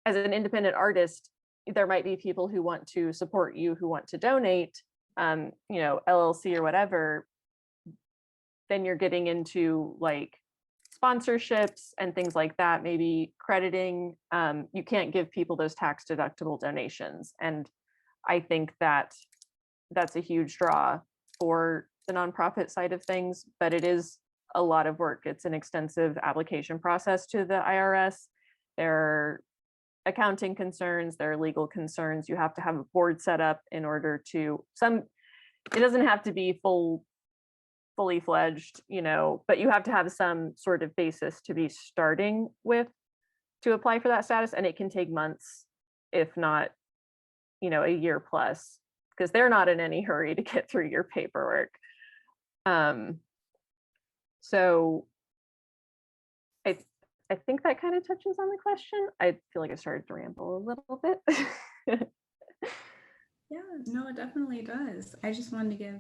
[SPEAKER 3] as an independent artist, there might be people who want to support you, who want to donate, LLC or whatever. Then you're getting into like sponsorships and things like that, maybe crediting. You can't give people those tax deductible donations. And I think that that's a huge draw for the nonprofit side of things, but it is a lot of work. It's an extensive application process to the IRS. There are accounting concerns, there are legal concerns. You have to have a board set up in order to it doesn't have to be fully fledged, but you have to have some sort of basis to be starting with to apply for that status. And it can take months, if not, a year plus, because they're not in any hurry to get through your paperwork. So I think that kind of touches on the question. I feel like I started to ramble a little bit.
[SPEAKER 4] Yeah, no, it definitely does. I just wanted to give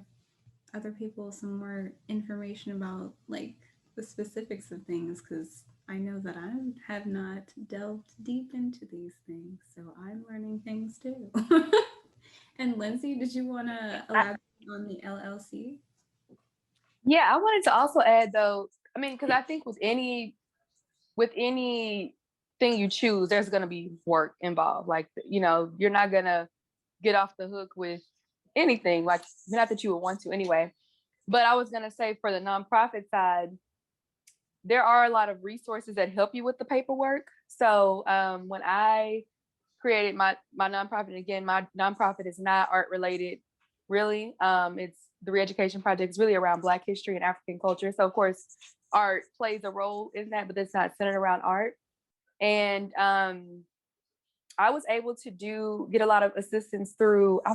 [SPEAKER 4] other people some more information about like the specifics of things, because I know that I have not delved deep into these things, so I'm learning things too. And Lindsay, did you want to elaborate on the LLC?
[SPEAKER 2] Yeah, I wanted to also add though, I mean, because I think with anything you choose, there's going to be work involved. Like, you're not going to get off the hook with anything, like, not that you would want to anyway. But I was going to say, for the nonprofit side, there are a lot of resources that help you with the paperwork. So when I created my nonprofit, again, my nonprofit is not art related, really. It's the Reeducation Project is really around Black history and African culture. So of course, art plays a role in that, but it's not centered around art. And I was able to get a lot of assistance through, I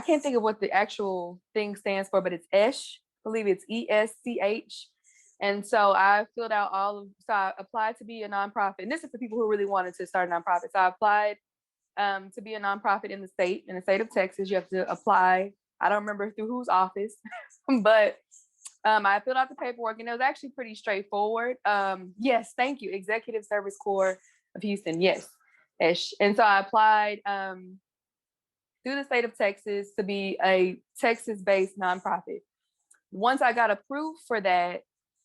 [SPEAKER 2] can't think of what the actual thing stands for, but it's ESH, I believe it's ESCH. And so I filled out so I applied to be a nonprofit. And this is for people who really wanted to start a nonprofit. So I applied to be a nonprofit in the state of Texas. You have to apply. I don't remember through whose office, but I filled out the paperwork, and it was actually pretty straightforward. Yes, thank you. Executive Service Corps of Houston. Yes. Ish. And so I applied through the state of Texas to be a Texas-based nonprofit. Once I got approved for that,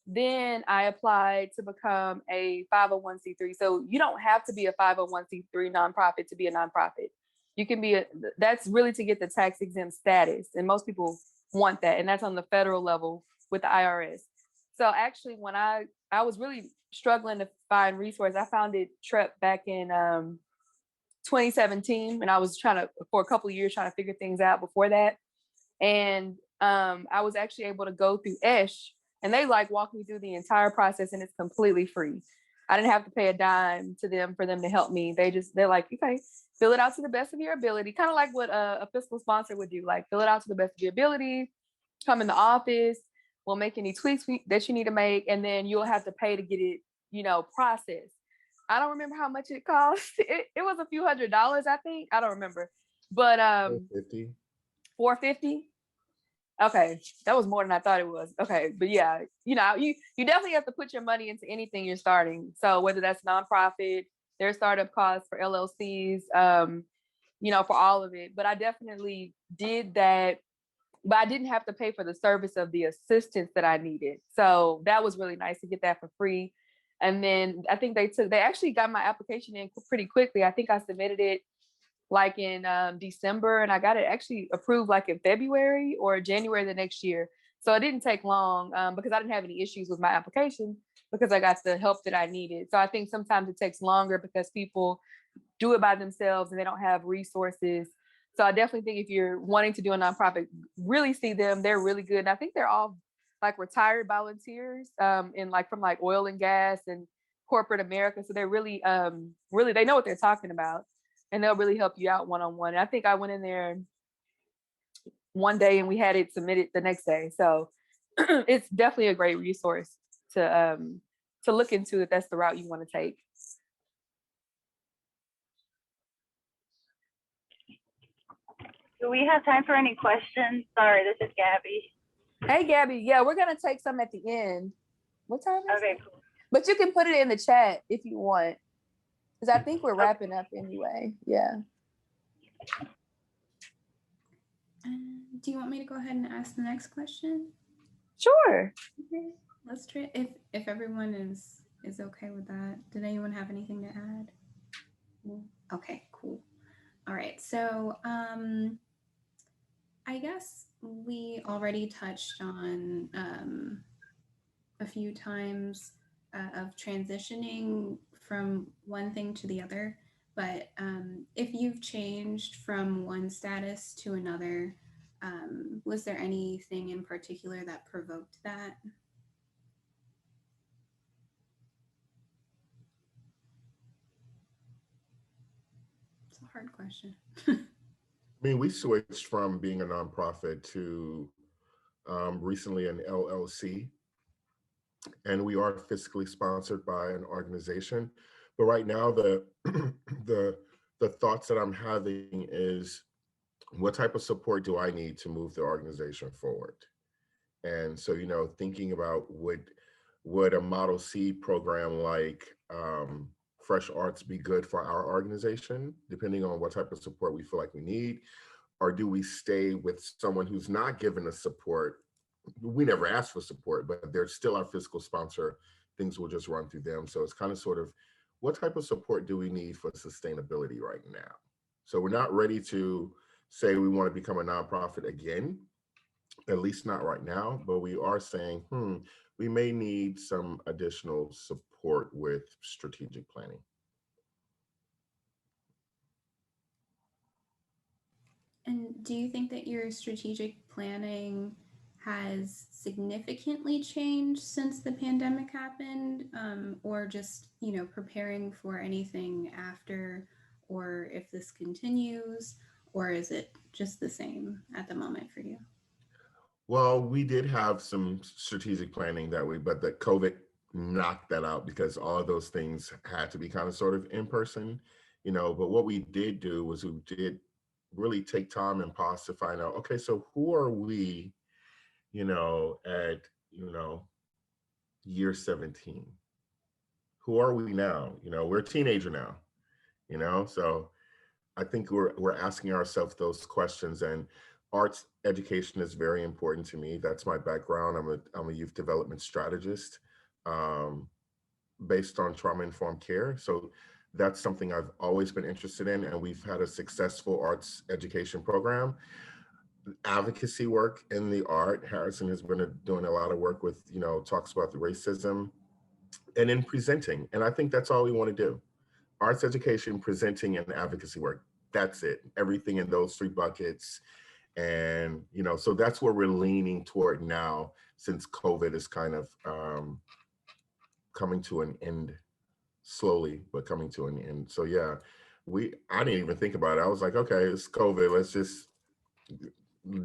[SPEAKER 2] then I applied to become a 501c3. So you don't have to be a 501c3 nonprofit to be a nonprofit. You can be that's really to get the tax exempt status. And most people want that. And that's on the federal level with the IRS. So actually, when I was really struggling to find resources, I founded TREP back in 2017. And I was for a couple of years, trying to figure things out before that. And I was actually able to go through ESH, and they walk me through the entire process, and it's completely free. I didn't have to pay a dime to them for them to help me. They're like, okay, fill it out to the best of your ability. Kind of like what a fiscal sponsor would do, like fill it out to the best of your ability, come in the office, we'll make any tweaks that you need to make, and then you'll have to pay to get it, processed. I don't remember how much it cost. It was a few $100s, I think. I don't remember. But $450. Okay, that was more than I thought it was. Okay, but yeah, you definitely have to put your money into anything you're starting. So whether that's nonprofit, there's startup costs for LLCs, for all of it. But I definitely did that but I didn't have to pay for the service of the assistance that I needed. So that was really nice to get that for free. And then I think they actually got my application in pretty quickly. I think I submitted it like in December, and I got it actually approved like in February or January the next year. So it didn't take long because I didn't have any issues with my application because I got the help that I needed. So I think sometimes it takes longer because people do it by themselves and they don't have resources. So I definitely think if you're wanting to do a nonprofit, really see them. They're really good. And I think they're all like retired volunteers in like from like oil and gas and corporate America. So they're really, really, they know what they're talking about and they'll really help you out one-on-one. And I think I went in there one day and we had it submitted the next day. So it's definitely a great resource to look into if that's the route you want to take.
[SPEAKER 8] Do we have time for any questions? Sorry, this is Gabby.
[SPEAKER 2] Hey, Gabby. Yeah, we're going to take some at the end. What time is
[SPEAKER 8] Okay,
[SPEAKER 2] it?
[SPEAKER 8] cool.
[SPEAKER 2] But you can put it in the chat if you want. Because I think we're wrapping up anyway. Yeah.
[SPEAKER 4] Do you want me to go ahead and ask the next question?
[SPEAKER 2] Sure.
[SPEAKER 4] Okay, let's try. If everyone is okay with that, did anyone have anything to add? No? Okay, cool. All right. So I guess we already touched on a few times of transitioning from one thing to the other. But if you've changed from one status to another, was there anything in particular that provoked that? It's a hard question.
[SPEAKER 7] I mean, we switched from being a nonprofit to recently an LLC, and we are fiscally sponsored by an organization. But right now, the thoughts that I'm having is, what type of support do I need to move the organization forward? And so, you know, thinking about would a Model C program like Fresh Arts be good for our organization, depending on what type of support we feel like we need? Or do we stay with someone who's not given us support? We never asked for support, but they're still our fiscal sponsor. Things will just run through them. So it's kind of sort of, what type of support do we need for sustainability right now? So we're not ready to say we want to become a nonprofit again, at least not right now, but we are saying, we may need some additional support with strategic planning.
[SPEAKER 4] And do you think that your strategic planning has significantly changed since the pandemic happened, or just, you know, preparing for anything after, or if this continues, or is it just the same at the moment for you?
[SPEAKER 7] Well, we did have some strategic planning that way, but the COVID knocked that out because all of those things had to be kind of sort of in person, you know. But what we did do was we did really take time and pause to find out, okay, so who are we, you know, at, you know, year 17? Who are we now? You know, we're a teenager now, you know, so I think we're asking ourselves those questions. And arts education is very important to me. That's my background. I'm a youth development strategist based on trauma-informed care. So that's something I've always been interested in. And we've had a successful arts education program. Advocacy work in the art. Harrison has been doing a lot of work with, you know, talks about the racism and in presenting. And I think that's all we want to do. Arts education, presenting, and advocacy work. That's it. Everything in those three buckets. And, you know, so that's where we're leaning toward now, since COVID is kind of coming to an end, slowly, but coming to an end. So yeah, I didn't even think about it. I was like, okay, it's COVID. Let's just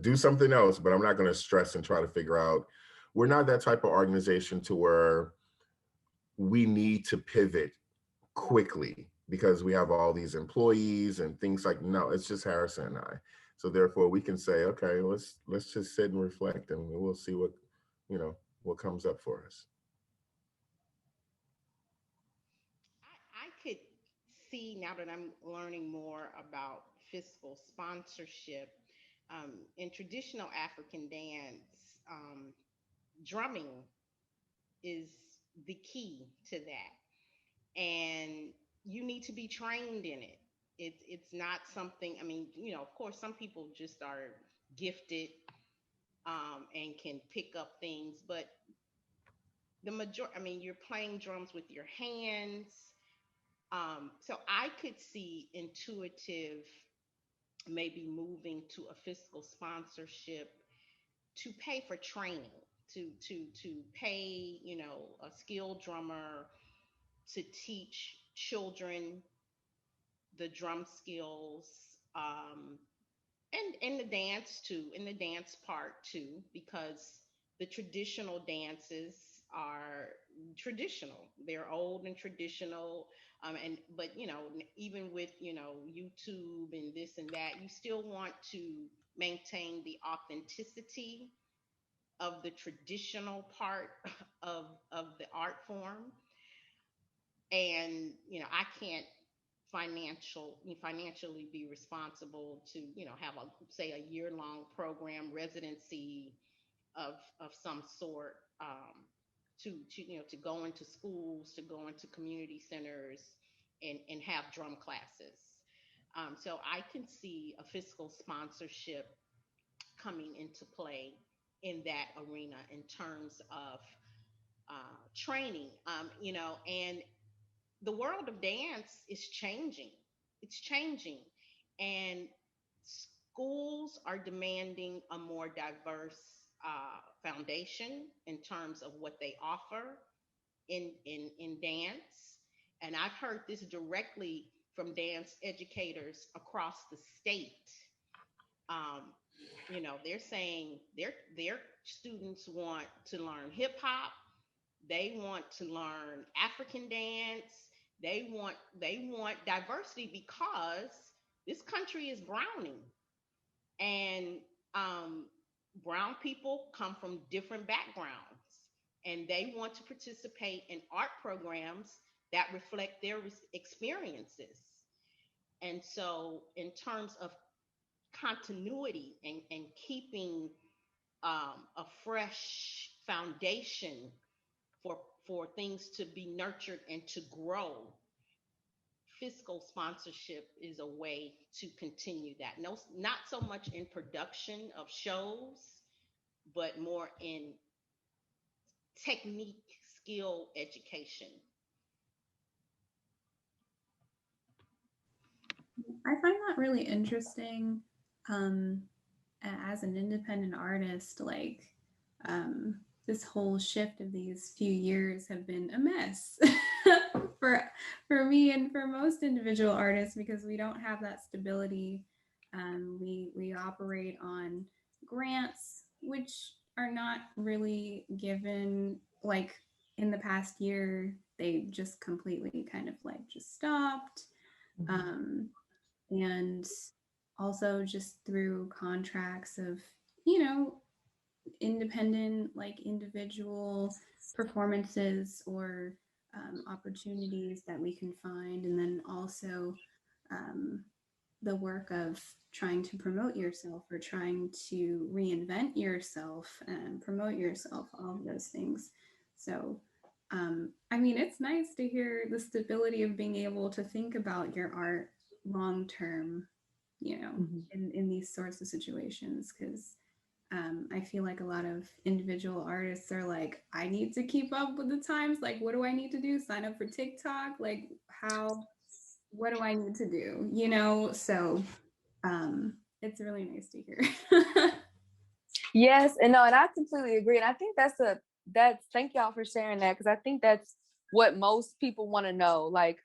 [SPEAKER 7] do something else, but I'm not going to stress and try to figure out. We're not that type of organization to where we need to pivot quickly because we have all these employees and things like, no, it's just Harrison and I. So therefore we can say, okay, let's just sit and reflect and we'll see what, you know, what comes up for us.
[SPEAKER 6] I could see, now that I'm learning more about fiscal sponsorship, in traditional African dance, drumming is the key to that. And you need to be trained in it. It's not something, I mean, of course, some people just are gifted and can pick up things, but the majority, I mean, you're playing drums with your hands. So I could see intuitive maybe moving to a fiscal sponsorship to pay for training, to pay, a skilled drummer to teach children the drum skills, and the dance too, in the dance part too, because the traditional dances are traditional. They're old and traditional. And but even with YouTube and this and that, you still want to maintain the authenticity of the traditional part of the art form. And I can't financially be responsible to have a, say, a year-long program residency of some sort, to go into schools, to go into community centers and have drum classes. So I can see a fiscal sponsorship coming into play in that arena in terms of training. And the world of dance is changing. It's changing. And schools are demanding a more diverse foundation in terms of what they offer in dance. And I've heard this directly from dance educators across the state. They're saying their students want to learn hip hop, they want to learn African dance, they want diversity, because this country is browning, and brown people come from different backgrounds, and they want to participate in art programs that reflect their experiences. And so, in terms of continuity and keeping a fresh foundation for things to be nurtured and to grow, fiscal sponsorship is a way to continue that. No, not so much in production of shows, but more in technique, skill education.
[SPEAKER 4] I find that really interesting. As an independent artist, like this whole shift of these few years have been a mess for me and for most individual artists, because we don't have that stability. We operate on grants, which are not really given. Like in the past year, they just completely kind of like just stopped. And also just through contracts of, independent, like individual performances or opportunities that we can find. And then also the work of trying to promote yourself or trying to reinvent yourself and promote yourself, all of those things. So, I mean, it's nice to hear the stability of being able to think about your art long term, in these sorts of situations, because I feel like a lot of individual artists are like, I need to keep up with the times. Like, what do I need to do? Sign up for TikTok? Like, what do I need to do? So it's really nice to hear.
[SPEAKER 2] Yes, and I completely agree. And I think thank y'all for sharing that, because I think that's what most people want to know. Like,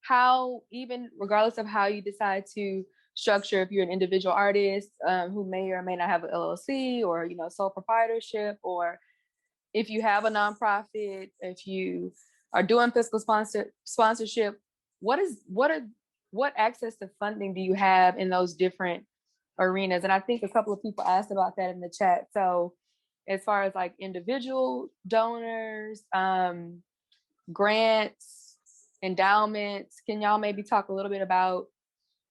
[SPEAKER 2] how, even regardless of how you decide to structure, if you're an individual artist who may or may not have an LLC or sole proprietorship, or if you have a nonprofit, if you are doing fiscal sponsorship, what access to funding do you have in those different arenas? And I think a couple of people asked about that in the chat. So as far as like individual donors, grants, endowments, can y'all maybe talk a little bit about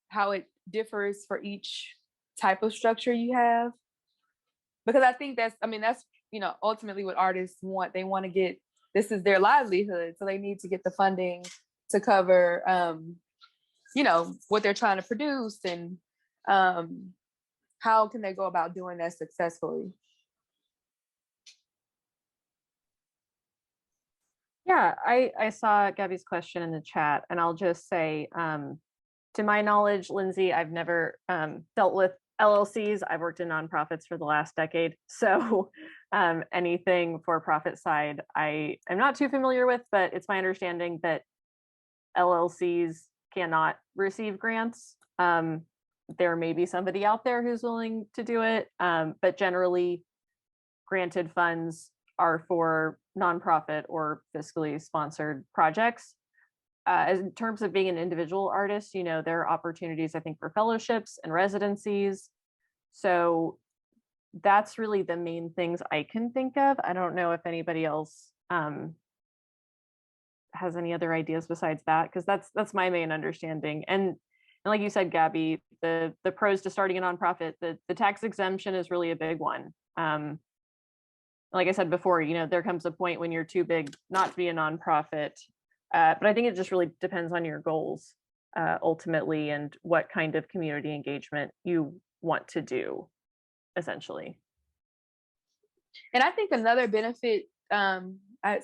[SPEAKER 2] how it differs for each type of structure you have. Because I think that's ultimately what artists want. They want to get, this is their livelihood. So they need to get the funding to cover, what they're trying to produce, and how can they go about doing that successfully?
[SPEAKER 3] Yeah, I saw Gabby's question in the chat, and I'll just say, to my knowledge, Lindsay, I've never dealt with LLCs. I've worked in nonprofits for the last decade. So anything for profit side, I am not too familiar with, but it's my understanding that LLCs cannot receive grants. There may be somebody out there who's willing to do it, but generally granted funds are for nonprofit or fiscally sponsored projects. In terms of being an individual artist, there are opportunities, I think, for fellowships and residencies. So that's really the main things I can think of. I don't know if anybody else has any other ideas besides that, because that's my main understanding. And like you said, Gabby, the pros to starting a nonprofit, the tax exemption is really a big one. Like I said before, there comes a point when you're too big not to be a nonprofit. But I think it just really depends on your goals ultimately, and what kind of community engagement you want to do, essentially.
[SPEAKER 2] And I think another benefit, I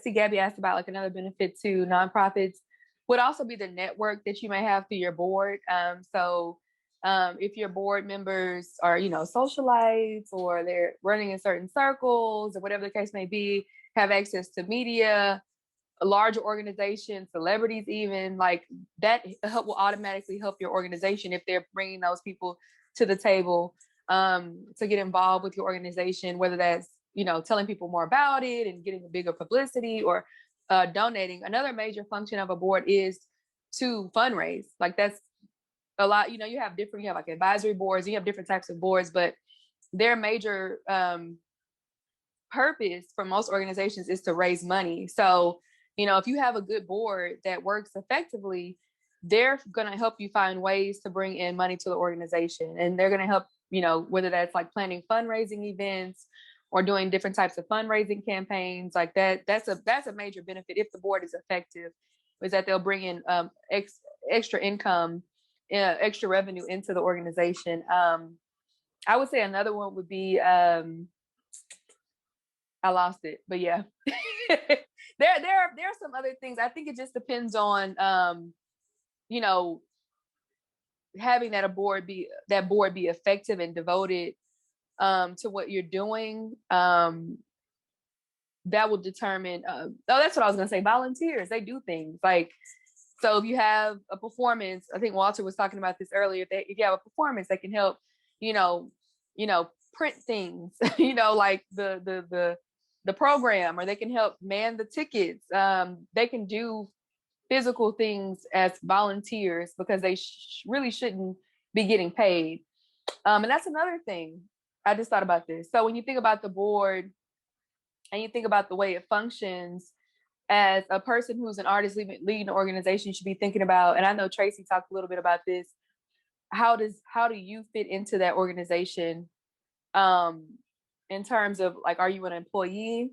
[SPEAKER 2] see Gabby asked about like another benefit to nonprofits would also be the network that you may have through your board. So if your board members are, socialites, or they're running in certain circles, or whatever the case may be, have access to media, larger organizations, celebrities, even, like that will automatically help your organization if they're bringing those people to the table to get involved with your organization, whether that's, telling people more about it and getting a bigger publicity, or donating. Another major function of a board is to fundraise. Like that's a lot, you have like advisory boards, you have different types of boards, but their major purpose for most organizations is to raise money. So, if you have a good board that works effectively, they're going to help you find ways to bring in money to the organization. And they're going to help, whether that's like planning fundraising events or doing different types of fundraising campaigns like that. That's a major benefit if the board is effective, is that they'll bring in extra income, extra revenue into the organization. I would say another one would be, I lost it, but yeah. there are some other things. I think it just depends on, having that board be effective and devoted to what you're doing. That will determine. That's what I was gonna say. Volunteers, they do things like. So if you have a performance, I think Walter was talking about this earlier. If you have a performance that can help, print things, like the program, or they can help man the tickets. They can do physical things as volunteers because they really shouldn't be getting paid. And that's another thing. I just thought about this. So when you think about the board and you think about the way it functions, as a person who's an artist leading an organization, you should be thinking about, and I know Tracy talked a little bit about this, how do you fit into that organization in terms of like, are you an employee?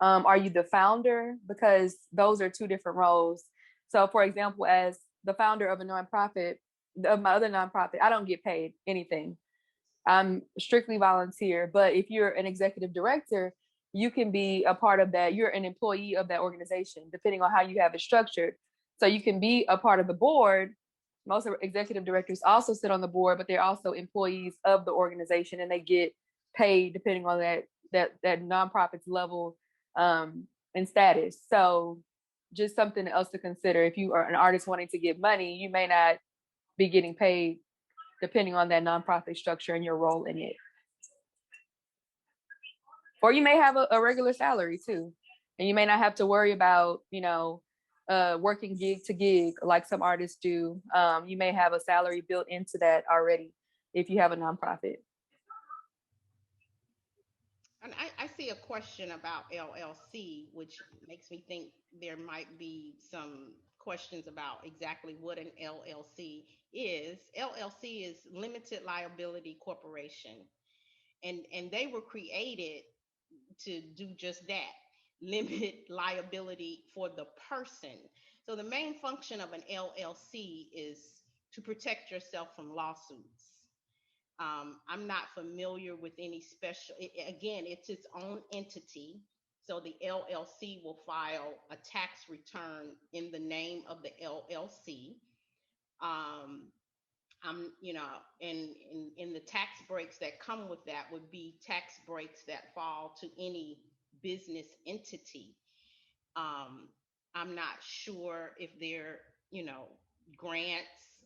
[SPEAKER 2] Are you the founder? Because those are two different roles. So for example, as the founder of my other nonprofit, I don't get paid anything. I'm strictly volunteer. But if you're an executive director, you can be a part of that. You're an employee of that organization, depending on how you have it structured. So you can be a part of the board. Most of executive directors also sit on the board, but they're also employees of the organization, and they get paid depending on that nonprofit's level and status. So just something else to consider. If you are an artist wanting to get money, you may not be getting paid depending on that nonprofit structure and your role in it. Or you may have a regular salary too, and you may not have to worry about, working gig to gig like some artists do. You may have a salary built into that already if you have a nonprofit.
[SPEAKER 6] And I see a question about LLC, which makes me think there might be some questions about exactly what an LLC is. LLC is limited liability corporation, and they were created to do just that, limit liability for the person. So the main function of an LLC is to protect yourself from lawsuits. I'm not familiar with any special, again, it's its own entity. So the LLC will file a tax return in the name of the LLC. And the tax breaks that come with that would be tax breaks that fall to any business entity. I'm not sure if they're, grants,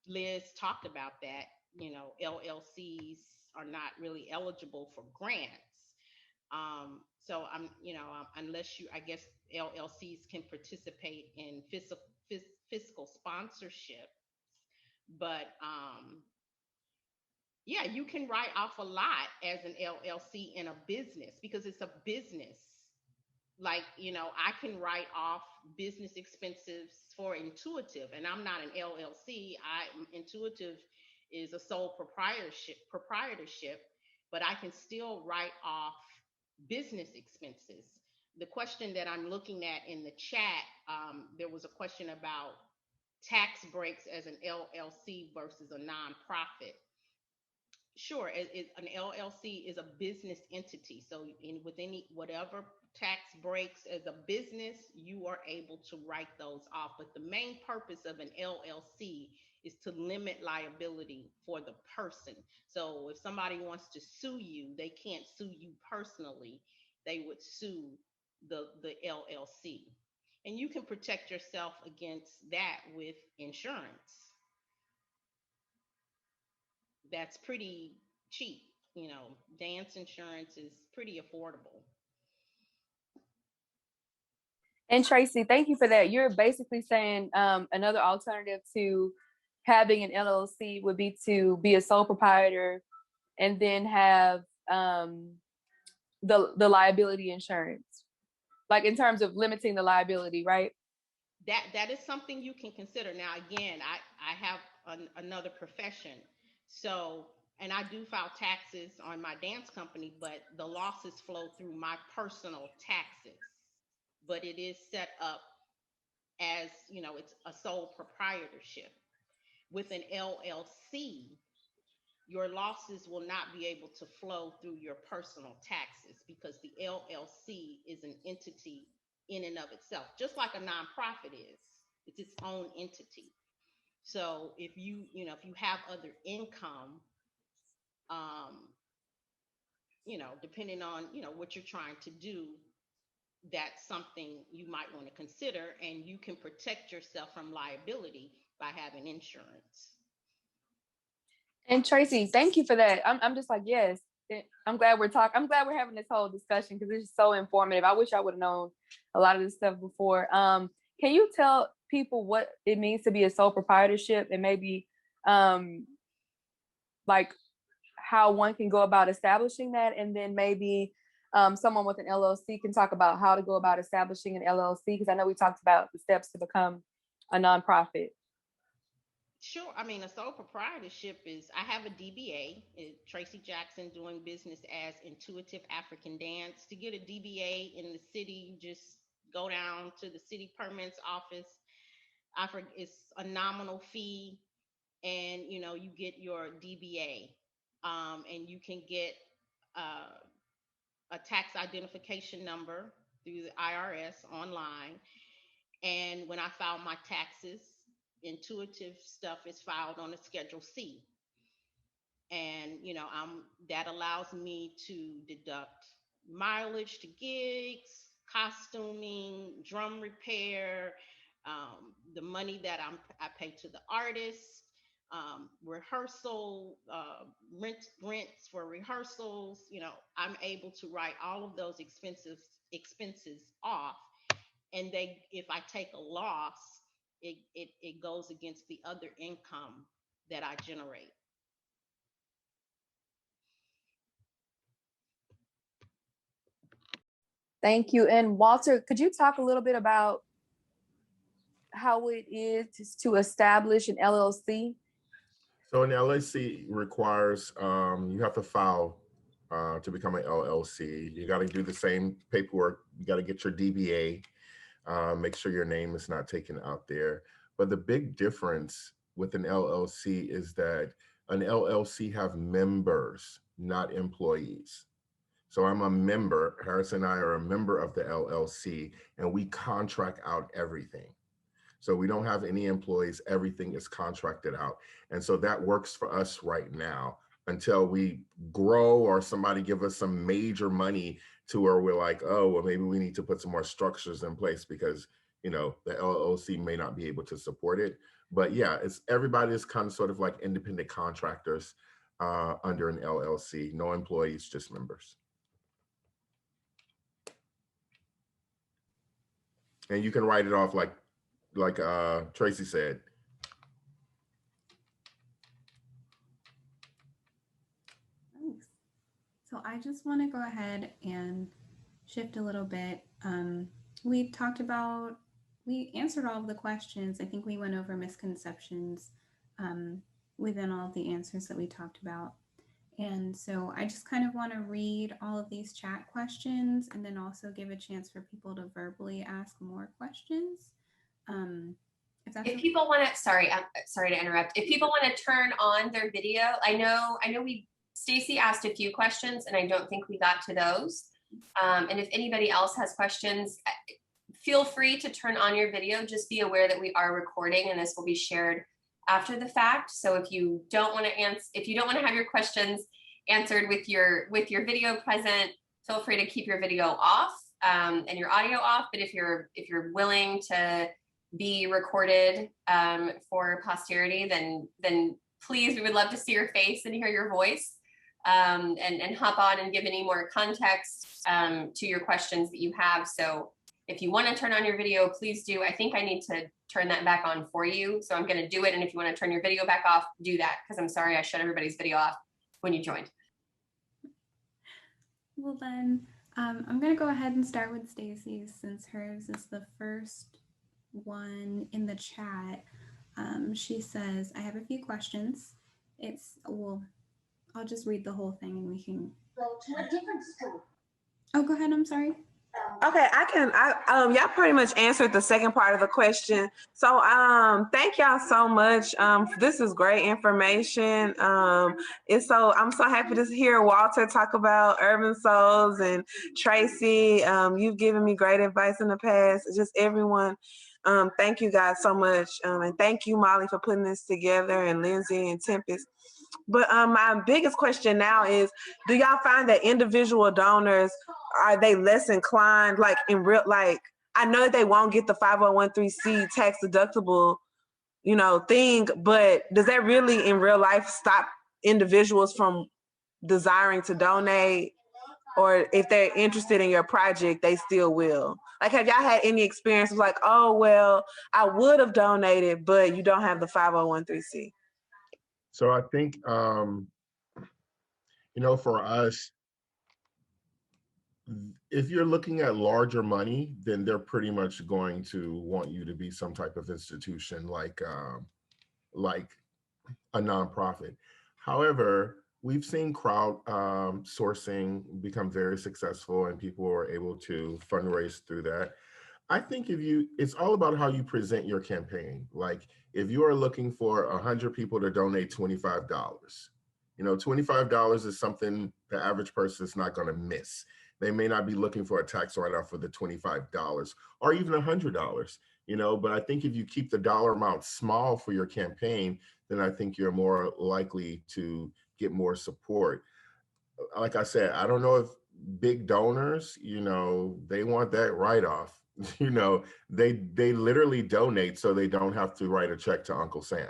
[SPEAKER 6] Liz talked about that, LLCs are not really eligible for grants. So unless I guess LLCs can participate in fiscal sponsorship, but yeah, you can write off a lot as an LLC in a business because it's a business. Like, I can write off business expenses for Intuitive, and I'm not an LLC. Intuitive is a sole proprietorship, but I can still write off business expenses. The question that I'm looking at in the chat, there was a question about tax breaks as an LLC versus a nonprofit. Sure, an LLC is a business entity. So with whatever tax breaks as a business, you are able to write those off. But the main purpose of an LLC is to limit liability for the person. So if somebody wants to sue you, they can't sue you personally. They would sue the LLC. And you can protect yourself against that with insurance. That's pretty cheap. Dance insurance is pretty affordable.
[SPEAKER 2] And Tracy, thank you for that. You're basically saying another alternative to having an LLC would be to be a sole proprietor and then have the liability insurance, like in terms of limiting the liability, right?
[SPEAKER 6] That is something you can consider. Now, again, I have another profession, so, and I do file taxes on my dance company, but the losses flow through my personal taxes. But it is set up as, it's a sole proprietorship. With an LLC, your losses will not be able to flow through your personal taxes because the LLC is an entity in and of itself, just like a nonprofit is. It's its own entity. So if you have other income, depending on, what you're trying to do, that's something you might want to consider, and you can protect yourself from liability by having insurance.
[SPEAKER 2] And Tracy, thank you for that. I'm just like, yes, I'm glad we're having this whole discussion because it's so informative. I wish I would have known a lot of this stuff before. Can you tell people what it means to be a sole proprietorship and maybe like how one can go about establishing that, and then maybe someone with an LLC can talk about how to go about establishing an LLC, because I know we talked about the steps to become a nonprofit.
[SPEAKER 6] Sure. I mean, a sole proprietorship is, I have a DBA, Tracy Jackson, doing business as Intuitive African Dance. To get a DBA in the city, you just go down to the city permits office. It's a nominal fee, and you get your DBA, and you can get a tax identification number through the IRS online. And when I file my taxes, Intuitive stuff is filed on a Schedule C. And, that allows me to deduct mileage to gigs, costuming, drum repair, the money that I pay to the artist, rehearsal, rents for rehearsals. I'm able to write all of those expenses off. And if I take a loss, it goes against the other income that I generate.
[SPEAKER 2] Thank you. And Walter, could you talk a little bit about how it is to establish an LLC?
[SPEAKER 7] So an LLC requires, you have to file to become an LLC. You got to do the same paperwork. You got to get your DBA, make sure your name is not taken out there. But the big difference with an LLC is that an LLC have members, not employees. So I'm a member, Harris and I are a member of the LLC, and we contract out everything. So we don't have any employees, everything is contracted out. And so that works for us right now until we grow or somebody give us some major money to where we're like, oh, well, maybe we need to put some more structures in place because, you know, the LLC may not be able to support it. But yeah, everybody is kind of sort of like independent contractors under an LLC, no employees, just members. And you can write it off like Tracy said.
[SPEAKER 4] Thanks. So I just want to go ahead and shift a little bit. We answered all of the questions. I think we went over misconceptions within all of the answers that we talked about. And so I just kind of want to read all of these chat questions and then also give a chance for people to verbally ask more questions.
[SPEAKER 1] If people want to, sorry to interrupt. If people want to turn on their video, I know Stacy asked a few questions and I don't think we got to those. And if anybody else has questions, feel free to turn on your video. Just be aware that we are recording and this will be shared after the fact. So if you don't want to have your questions answered with your video present, feel free to keep your video off and your audio off. But if you're willing to be recorded for posterity, then please, we would love to see your face and hear your voice and hop on and give any more context to your questions that you have. So if you want to turn on your video, please do. I think I need to turn that back on for you. So I'm going to do it. And if you want to turn your video back off, do that. Because I'm sorry I shut everybody's video off when you joined.
[SPEAKER 4] Well then, I'm going to go ahead and start with Stacy's since hers is the first one in the chat. She says, I have a few questions. I'll just read the whole thing and we can
[SPEAKER 9] Go to a different school.
[SPEAKER 4] Oh, go ahead. I'm sorry.
[SPEAKER 10] Okay, y'all pretty much answered the second part of the question. So thank y'all so much. This is great information. I'm so happy to hear Walter talk about Urban Souls and Tracy. You've given me great advice in the past. Just everyone. Thank you guys so much. And thank you, Molly, for putting this together, and Lindsay and Tempest. But my biggest question now is, do y'all find that individual donors, are they less inclined, like in real, like, I know that they won't get the 501(c)(3) tax deductible, thing, but does that really in real life stop individuals from desiring to donate? Or if they're interested in your project, they still will? Like, have y'all had any experiences like, oh, well, I would have donated, but you don't have the 501(c)(3)?
[SPEAKER 7] So I think, for us, if you're looking at larger money, then they're pretty much going to want you to be some type of institution like a nonprofit. However, we've seen crowd sourcing become very successful and people are able to fundraise through that. I think it's all about how you present your campaign. Like if you are looking for 100 people to donate $25, $25 is something the average person is not gonna miss. They may not be looking for a tax write-off for the $25 or even $100, but I think if you keep the dollar amount small for your campaign, then I think you're more likely to get more support. Like I said, I don't know if big donors, they want that write-off. They literally donate so they don't have to write a check to Uncle Sam.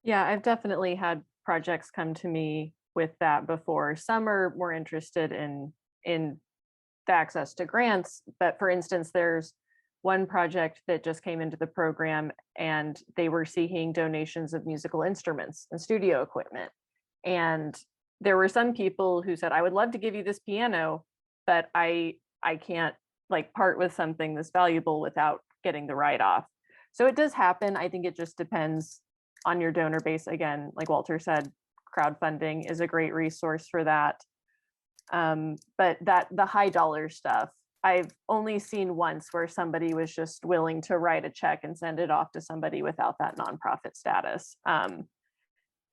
[SPEAKER 3] Yeah, I've definitely had projects come to me with that before. Some are more interested in the access to grants, but for instance, there's one project that just came into the program and they were seeking donations of musical instruments and studio equipment. And there were some people who said, I would love to give you this piano, but I can't like part with something this valuable without getting the write-off. So it does happen. I think it just depends on your donor base. Again, like Walter said, crowdfunding is a great resource for that. But the high dollar stuff, I've only seen once where somebody was just willing to write a check and send it off to somebody without that nonprofit status.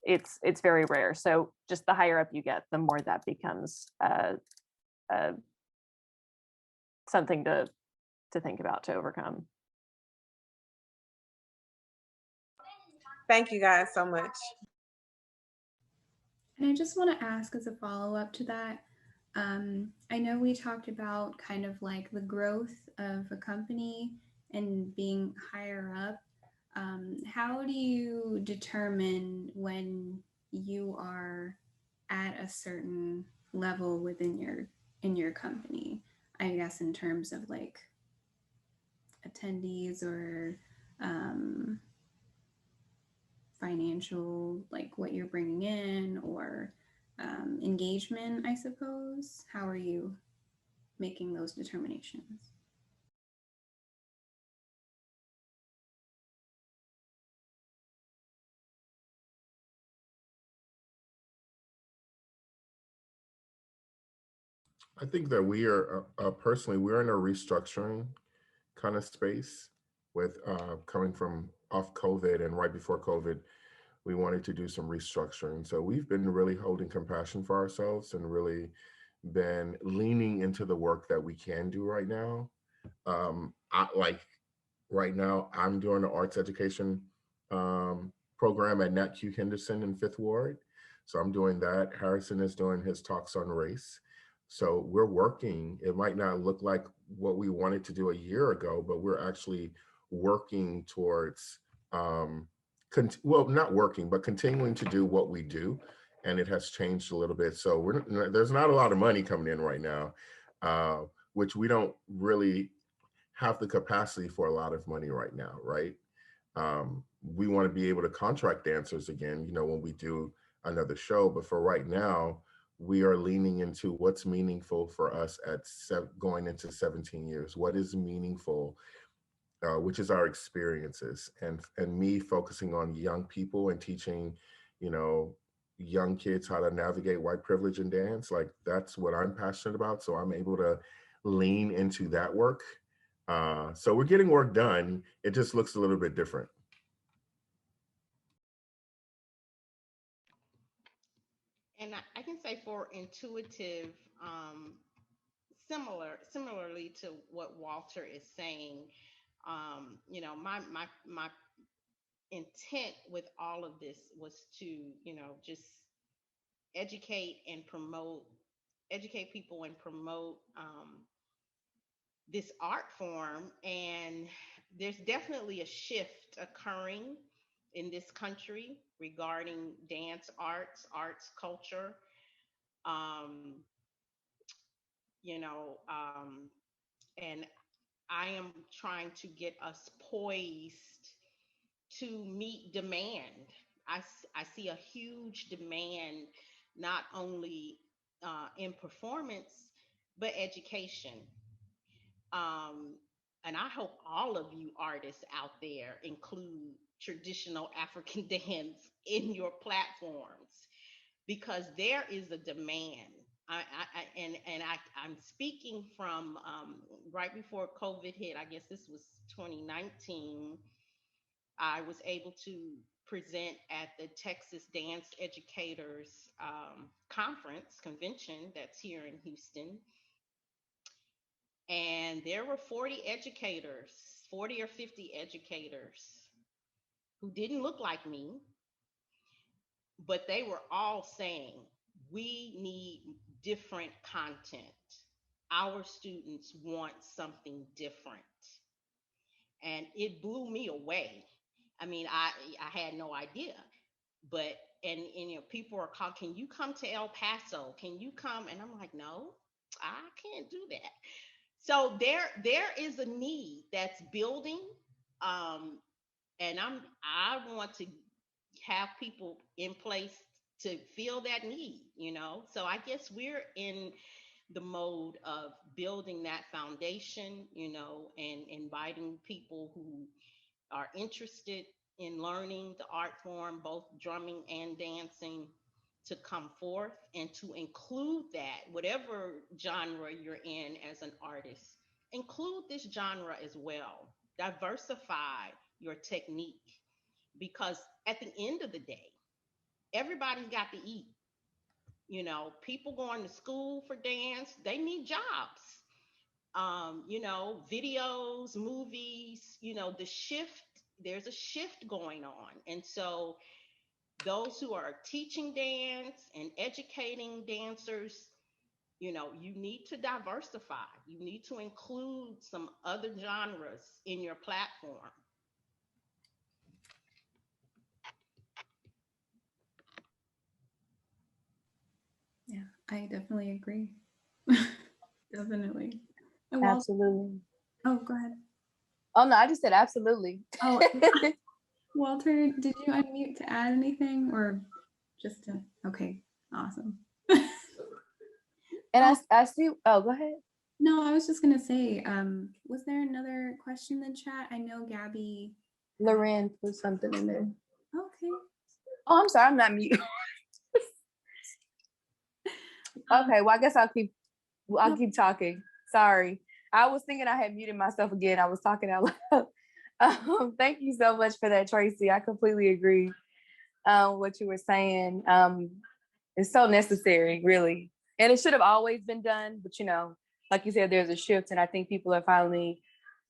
[SPEAKER 3] It's very rare. So just the higher up you get, the more that becomes something to think about to overcome.
[SPEAKER 10] Thank you guys so much.
[SPEAKER 4] And I just want to ask as a follow-up to that, I know we talked about kind of like the growth of a company and being higher up. How do you determine when you are at a certain level within your company? I guess in terms of like attendees or financial, like what you're bringing in, or engagement, I suppose. How are you making those determinations?
[SPEAKER 7] I think that we are, personally, we're in a restructuring kind of space with coming from off COVID, and right before COVID, we wanted to do some restructuring. So we've been really holding compassion for ourselves and really been leaning into the work that we can do right now. Right now, I'm doing an arts education program at Nat Q Henderson in Fifth Ward. So I'm doing that. Harrison is doing his talks on race. So we're working. It might not look like what we wanted to do a year ago, but we're actually working towards, well, not working, but continuing to do what we do. And it has changed a little bit. So there's not a lot of money coming in right now, which we don't really have the capacity for a lot of money right now, right? We want to be able to contract dancers again, you know, when we do another show. But for right now, we are leaning into what's meaningful for us at going into 17 years. What is meaningful, which is our experiences, and me focusing on young people and teaching, you know, young kids how to navigate white privilege and dance. Like, that's what I'm passionate about. So I'm able to lean into that work. So we're getting work done. It just looks a little bit different.
[SPEAKER 6] And I can say for Intuitive, similarly to what Walter is saying, you know, my intent with all of this was to, you know, just educate people and promote this art form. And there's definitely a shift occurring in this country regarding dance arts culture. You know, and I am trying to get us poised to meet demand. I see a huge demand, not only in performance, but education. And I hope all of you artists out there include traditional African dance in your platforms, because there is a demand. I'm speaking from right before COVID hit. I guess this was 2019. I was able to present at the Texas Dance Educators convention that's here in Houston. And there were 40 or 50 educators who didn't look like me, but they were all saying, we need different content. Our students want something different. And it blew me away. I mean, I had no idea, but, and you know, people are calling, can you come to El Paso? Can you come? And I'm like, no, I can't do that. So there is a need that's building. And I want to have people in place to fill that need, you know? So I guess we're in the mode of building that foundation, you know, and inviting people who are interested in learning the art form, both drumming and dancing, to come forth and to include that, whatever genre you're in as an artist, include this genre as well. Diversify your technique, because at the end of the day, everybody's got to eat. You know, people going to school for dance, they need jobs. You know, videos, movies, you know, there's a shift going on. And so those who are teaching dance and educating dancers, you know, you need to diversify. You need to include some other genres in your platform.
[SPEAKER 4] Yeah, I definitely agree. Definitely. And
[SPEAKER 2] Absolutely.
[SPEAKER 4] Oh, go ahead.
[SPEAKER 2] Oh no, I just said absolutely.
[SPEAKER 4] Oh, Walter, did you unmute to add anything or just to? Okay, awesome.
[SPEAKER 2] And I see. Oh, go ahead.
[SPEAKER 4] No, I was just gonna say, was there another question in the chat? I know Gabby.
[SPEAKER 2] Loren put something in there.
[SPEAKER 4] Okay.
[SPEAKER 2] Oh, I'm sorry, I'm not mute. Okay, well, I guess I'll keep talking. Sorry. I was thinking I had muted myself again. I was talking out loud. Thank you so much for that, Tracy. I completely agree what you were saying. It's so necessary, really. And it should have always been done, but you know, like you said, there's a shift, and I think people are finally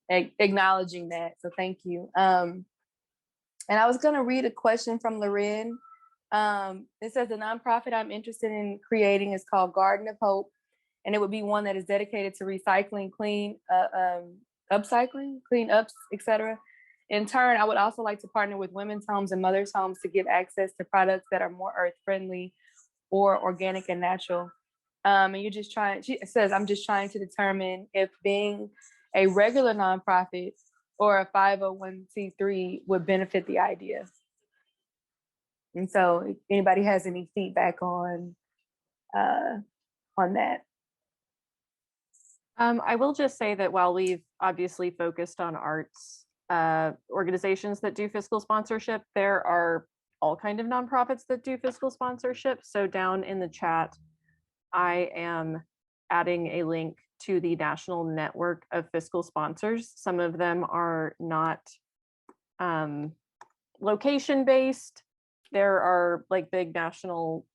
[SPEAKER 2] acknowledging that. So thank you. And I was gonna read a question from Loren. It says the nonprofit I'm interested in creating is called Garden of Hope, and it would be one that is dedicated to recycling, upcycling, cleanups, etc. In turn, I would also like to partner with women's homes and mothers' homes to give access to products that are more earth friendly or organic and natural. And you're just trying, she says, I'm just trying to determine if being a regular nonprofit or a 501c3 would benefit the idea. And so if anybody has any feedback on that.
[SPEAKER 3] I will just say that while we've obviously focused on arts organizations that do fiscal sponsorship, there are all kind of nonprofits that do fiscal sponsorship. So down in the chat, I am adding a link to the National Network of Fiscal Sponsors. Some of them are not location-based. There are like big national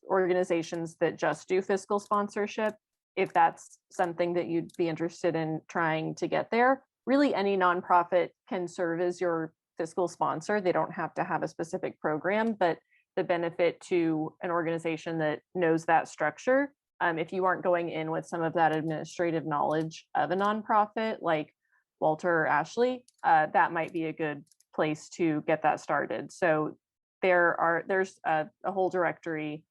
[SPEAKER 3] organizations that just do fiscal sponsorship. If that's something that you'd be interested in trying to get there, really any nonprofit can serve as your fiscal sponsor. They don't have to have a specific program, but the benefit to an organization that knows that structure, if you aren't going in with some of that administrative knowledge of a nonprofit like Walter or Ashley, that might be a good place to get that started. So there's a whole directory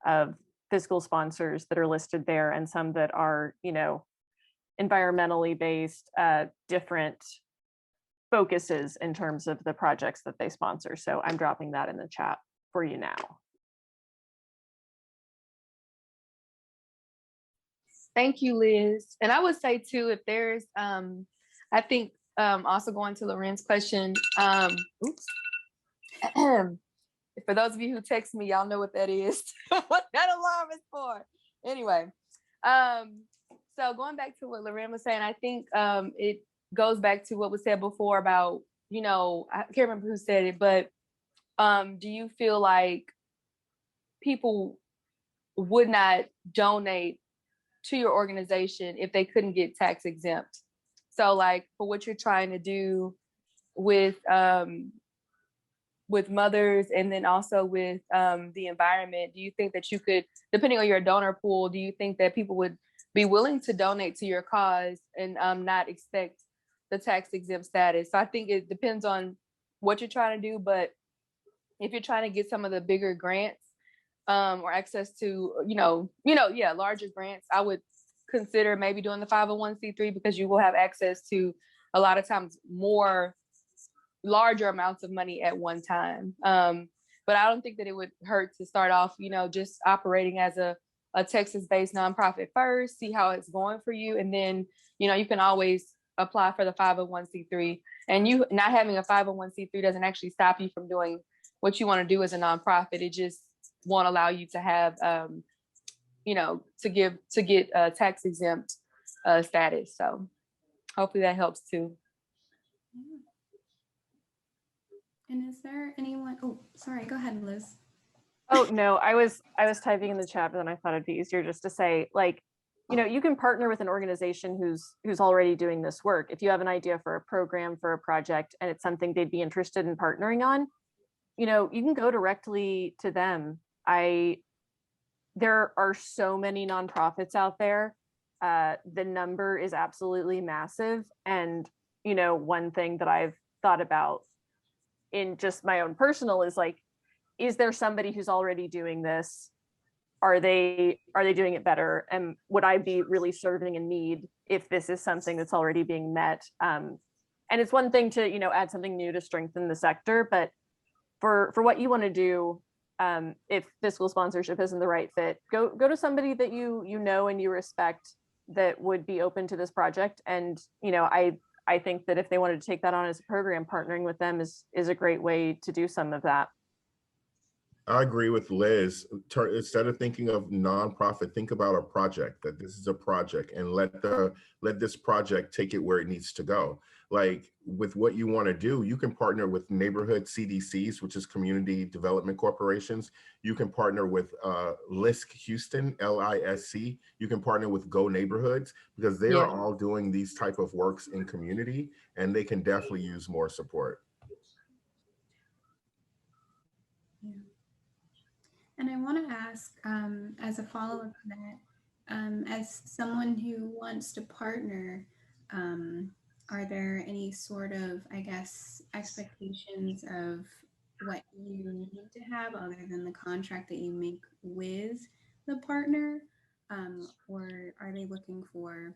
[SPEAKER 3] of fiscal sponsors that are listed there, and some that are, you know, environmentally based, different focuses in terms of the projects that they sponsor. So I'm dropping that in the chat for you now.
[SPEAKER 2] Thank you, Liz. And I would say too, if there's, I think also going to Loren's question, oops. For those of you who text me, y'all know what that is, what that alarm is for. Anyway, so going back to what Loren was saying, I think it goes back to what was said before about, you know, I can't remember who said it, but do you feel like people would not donate to your organization if they couldn't get tax exempt? So like for what you're trying to do with mothers and then also with the environment, do you think that you could, depending on your donor pool, do you think that people would be willing to donate to your cause and not expect the tax exempt status? So I think it depends on what you're trying to do, but if you're trying to get some of the bigger grants or access to, larger grants, I would consider maybe doing the 501c3 because you will have access to a lot of times more larger amounts of money at one time. but I don't think that it would hurt to start off, just operating as a Texas-based nonprofit first, see how it's going for you. And then, you can always apply for the 501c3. And you not having a 501c3 doesn't actually stop you from doing what you want to do as a nonprofit. It just won't allow you to have, to get tax exempt status. So hopefully that helps too.
[SPEAKER 4] And is there anyone, oh, sorry, go ahead, Liz.
[SPEAKER 3] Oh, no, I was typing in the chat, but then I thought it'd be easier just to say, like, you can partner with an organization who's already doing this work. If you have an idea for a program, for a project, and it's something they'd be interested in partnering on, you can go directly to them. There are so many nonprofits out there. The number is absolutely massive. And, one thing that I've thought about in just my own personal is like, is there somebody who's already doing this? Are they doing it better? And would I be really serving a need if this is something that's already being met? And it's one thing to, add something new to strengthen the sector, but for what you want to do, if fiscal sponsorship isn't the right fit, go to somebody that you know and you respect that would be open to this project. And, I think that if they wanted to take that on as a program, partnering with them is a great way to do some of that.
[SPEAKER 7] I agree with Liz. Instead of thinking of nonprofit, think about a project, that this is a project, and let this project take it where it needs to go. Like with what you want to do, you can partner with neighborhood CDCs, which is community development corporations. You can partner with LISC Houston, LISC. You can partner with Go Neighborhoods, because they are all doing these type of works in community, and they can definitely use more support.
[SPEAKER 4] And I want to ask, as a follow-up to that, as someone who wants to partner, are there any sort of, I guess, expectations of what you need to have other than the contract that you make with the partner? Or are they looking for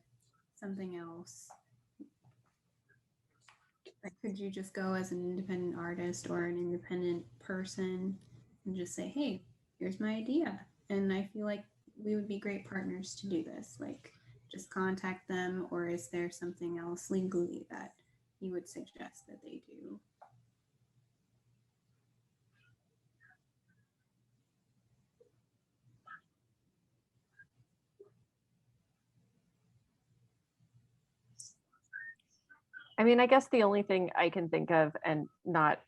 [SPEAKER 4] something else? Like, could you just go as an independent artist or an independent person and just say, hey, here's my idea, and I feel like we would be great partners to do this? Like, just contact them, or is there something else legally that you would suggest that they do?
[SPEAKER 3] I mean, I guess the only thing I can think of, and not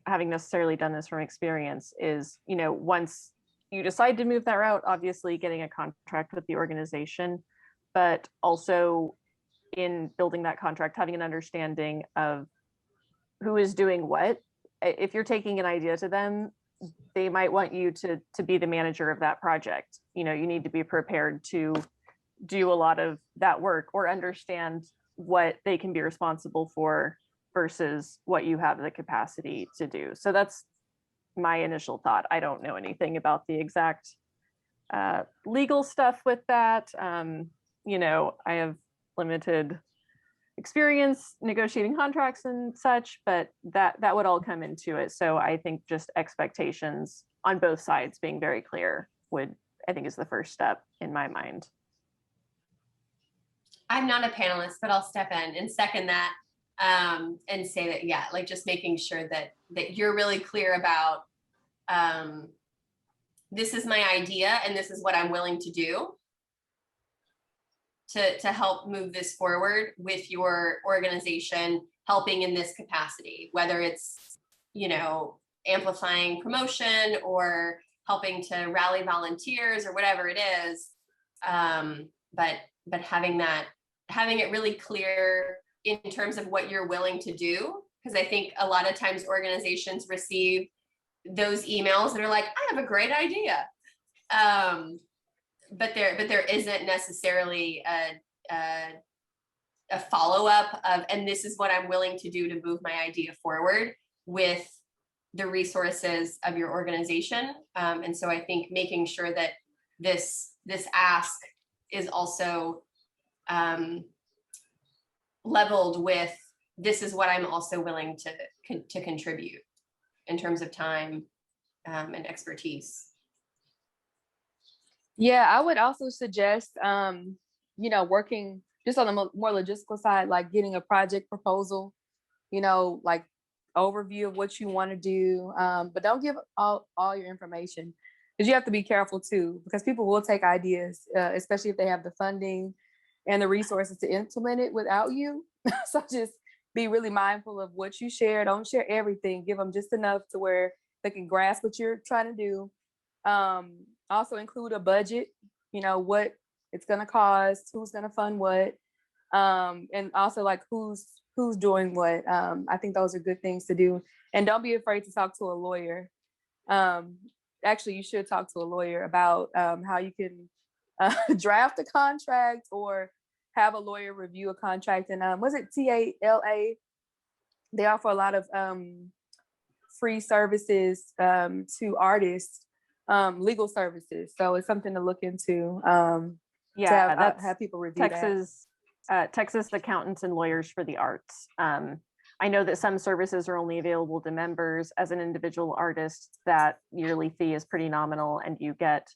[SPEAKER 3] having necessarily done this from experience, is, once you decide to move that route, obviously getting a contract with the organization, but also in building that contract, having an understanding of who is doing what. If you're taking an idea to them, they might want you to be the manager of that project. You need to be prepared to do a lot of that work, or understand what they can be responsible for versus what you have the capacity to do. So that's my initial thought. I don't know anything about the exact legal stuff with that. I have limited experience negotiating contracts and such, but that would all come into it. So I think just expectations on both sides being very clear I think is the first step in my mind.
[SPEAKER 1] I'm not a panelist, but I'll step in and second that, and say that, yeah, like just making sure that you're really clear about, this is my idea and this is what I'm willing to do to help move this forward with your organization, helping in this capacity, whether it's, amplifying promotion or helping to rally volunteers or whatever it is. But having it really clear in terms of what you're willing to do, because I think a lot of times organizations receive those emails that are like, I have a great idea, but there isn't necessarily a follow-up of, and this is what I'm willing to do to move my idea forward with the resources of your organization. And so I think making sure that this ask is also leveled with, this is what I'm also willing to contribute in terms of time, and expertise.
[SPEAKER 2] Yeah, I would also suggest, working just on the more logistical side, like getting a project proposal, like overview of what you want to do. But don't give all your information, because you have to be careful too, because people will take ideas, especially if they have the funding and the resources to implement it without you. So just be really mindful of what you share. Don't share everything. Give them just enough to where they can grasp what you're trying to do. Also include a budget, what it's going to cost, who's going to fund what, and also like who's doing what. I think those are good things to do. And don't be afraid to talk to a lawyer. Actually, you should talk to a lawyer about how you can draft a contract or have a lawyer review a contract. And was it TALA? They offer a lot of free services to artists, legal services. So it's something to look into.
[SPEAKER 3] Yeah,
[SPEAKER 2] to
[SPEAKER 3] that's
[SPEAKER 2] have people review
[SPEAKER 3] Texas Accountants and Lawyers for the Arts. I know that some services are only available to members. As an individual artist, that yearly fee is pretty nominal, and you get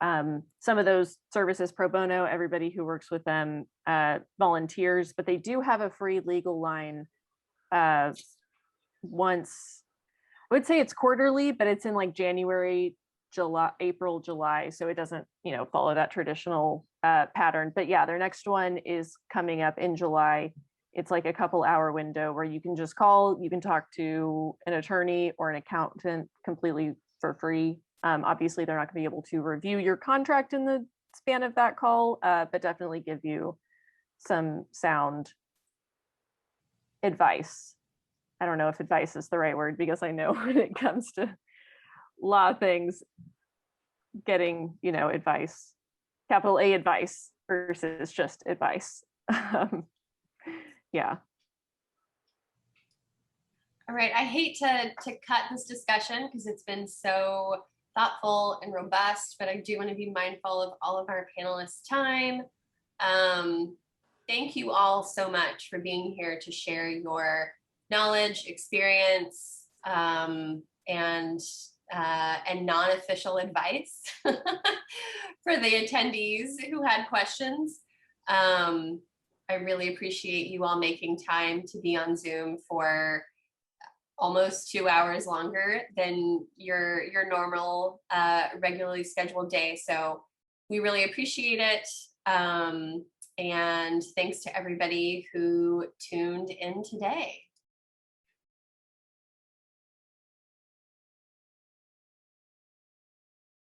[SPEAKER 3] some of those services pro bono. Everybody who works with them volunteers, but they do have a free legal line once, I would say it's quarterly, but it's in like January, July, April, July. So it doesn't, follow that traditional pattern. But yeah, their next one is coming up in July. It's like a couple-hour window where you can just call, you can talk to an attorney or an accountant completely for free. Obviously, they're not going to be able to review your contract in the span of that call, but definitely give you some sound advice. I don't know if advice is the right word, because I know when it comes to law things, getting, advice, capital A advice versus just advice. Yeah.
[SPEAKER 1] All right, I hate to cut this discussion because it's been so thoughtful and robust, but I do want to be mindful of all of our panelists' time. Thank you all so much for being here to share your knowledge, experience, and non-official advice for the attendees who had questions. I really appreciate you all making time to be on Zoom for almost 2 hours longer than your normal regularly scheduled day. So we really appreciate it. And thanks to everybody who tuned in today.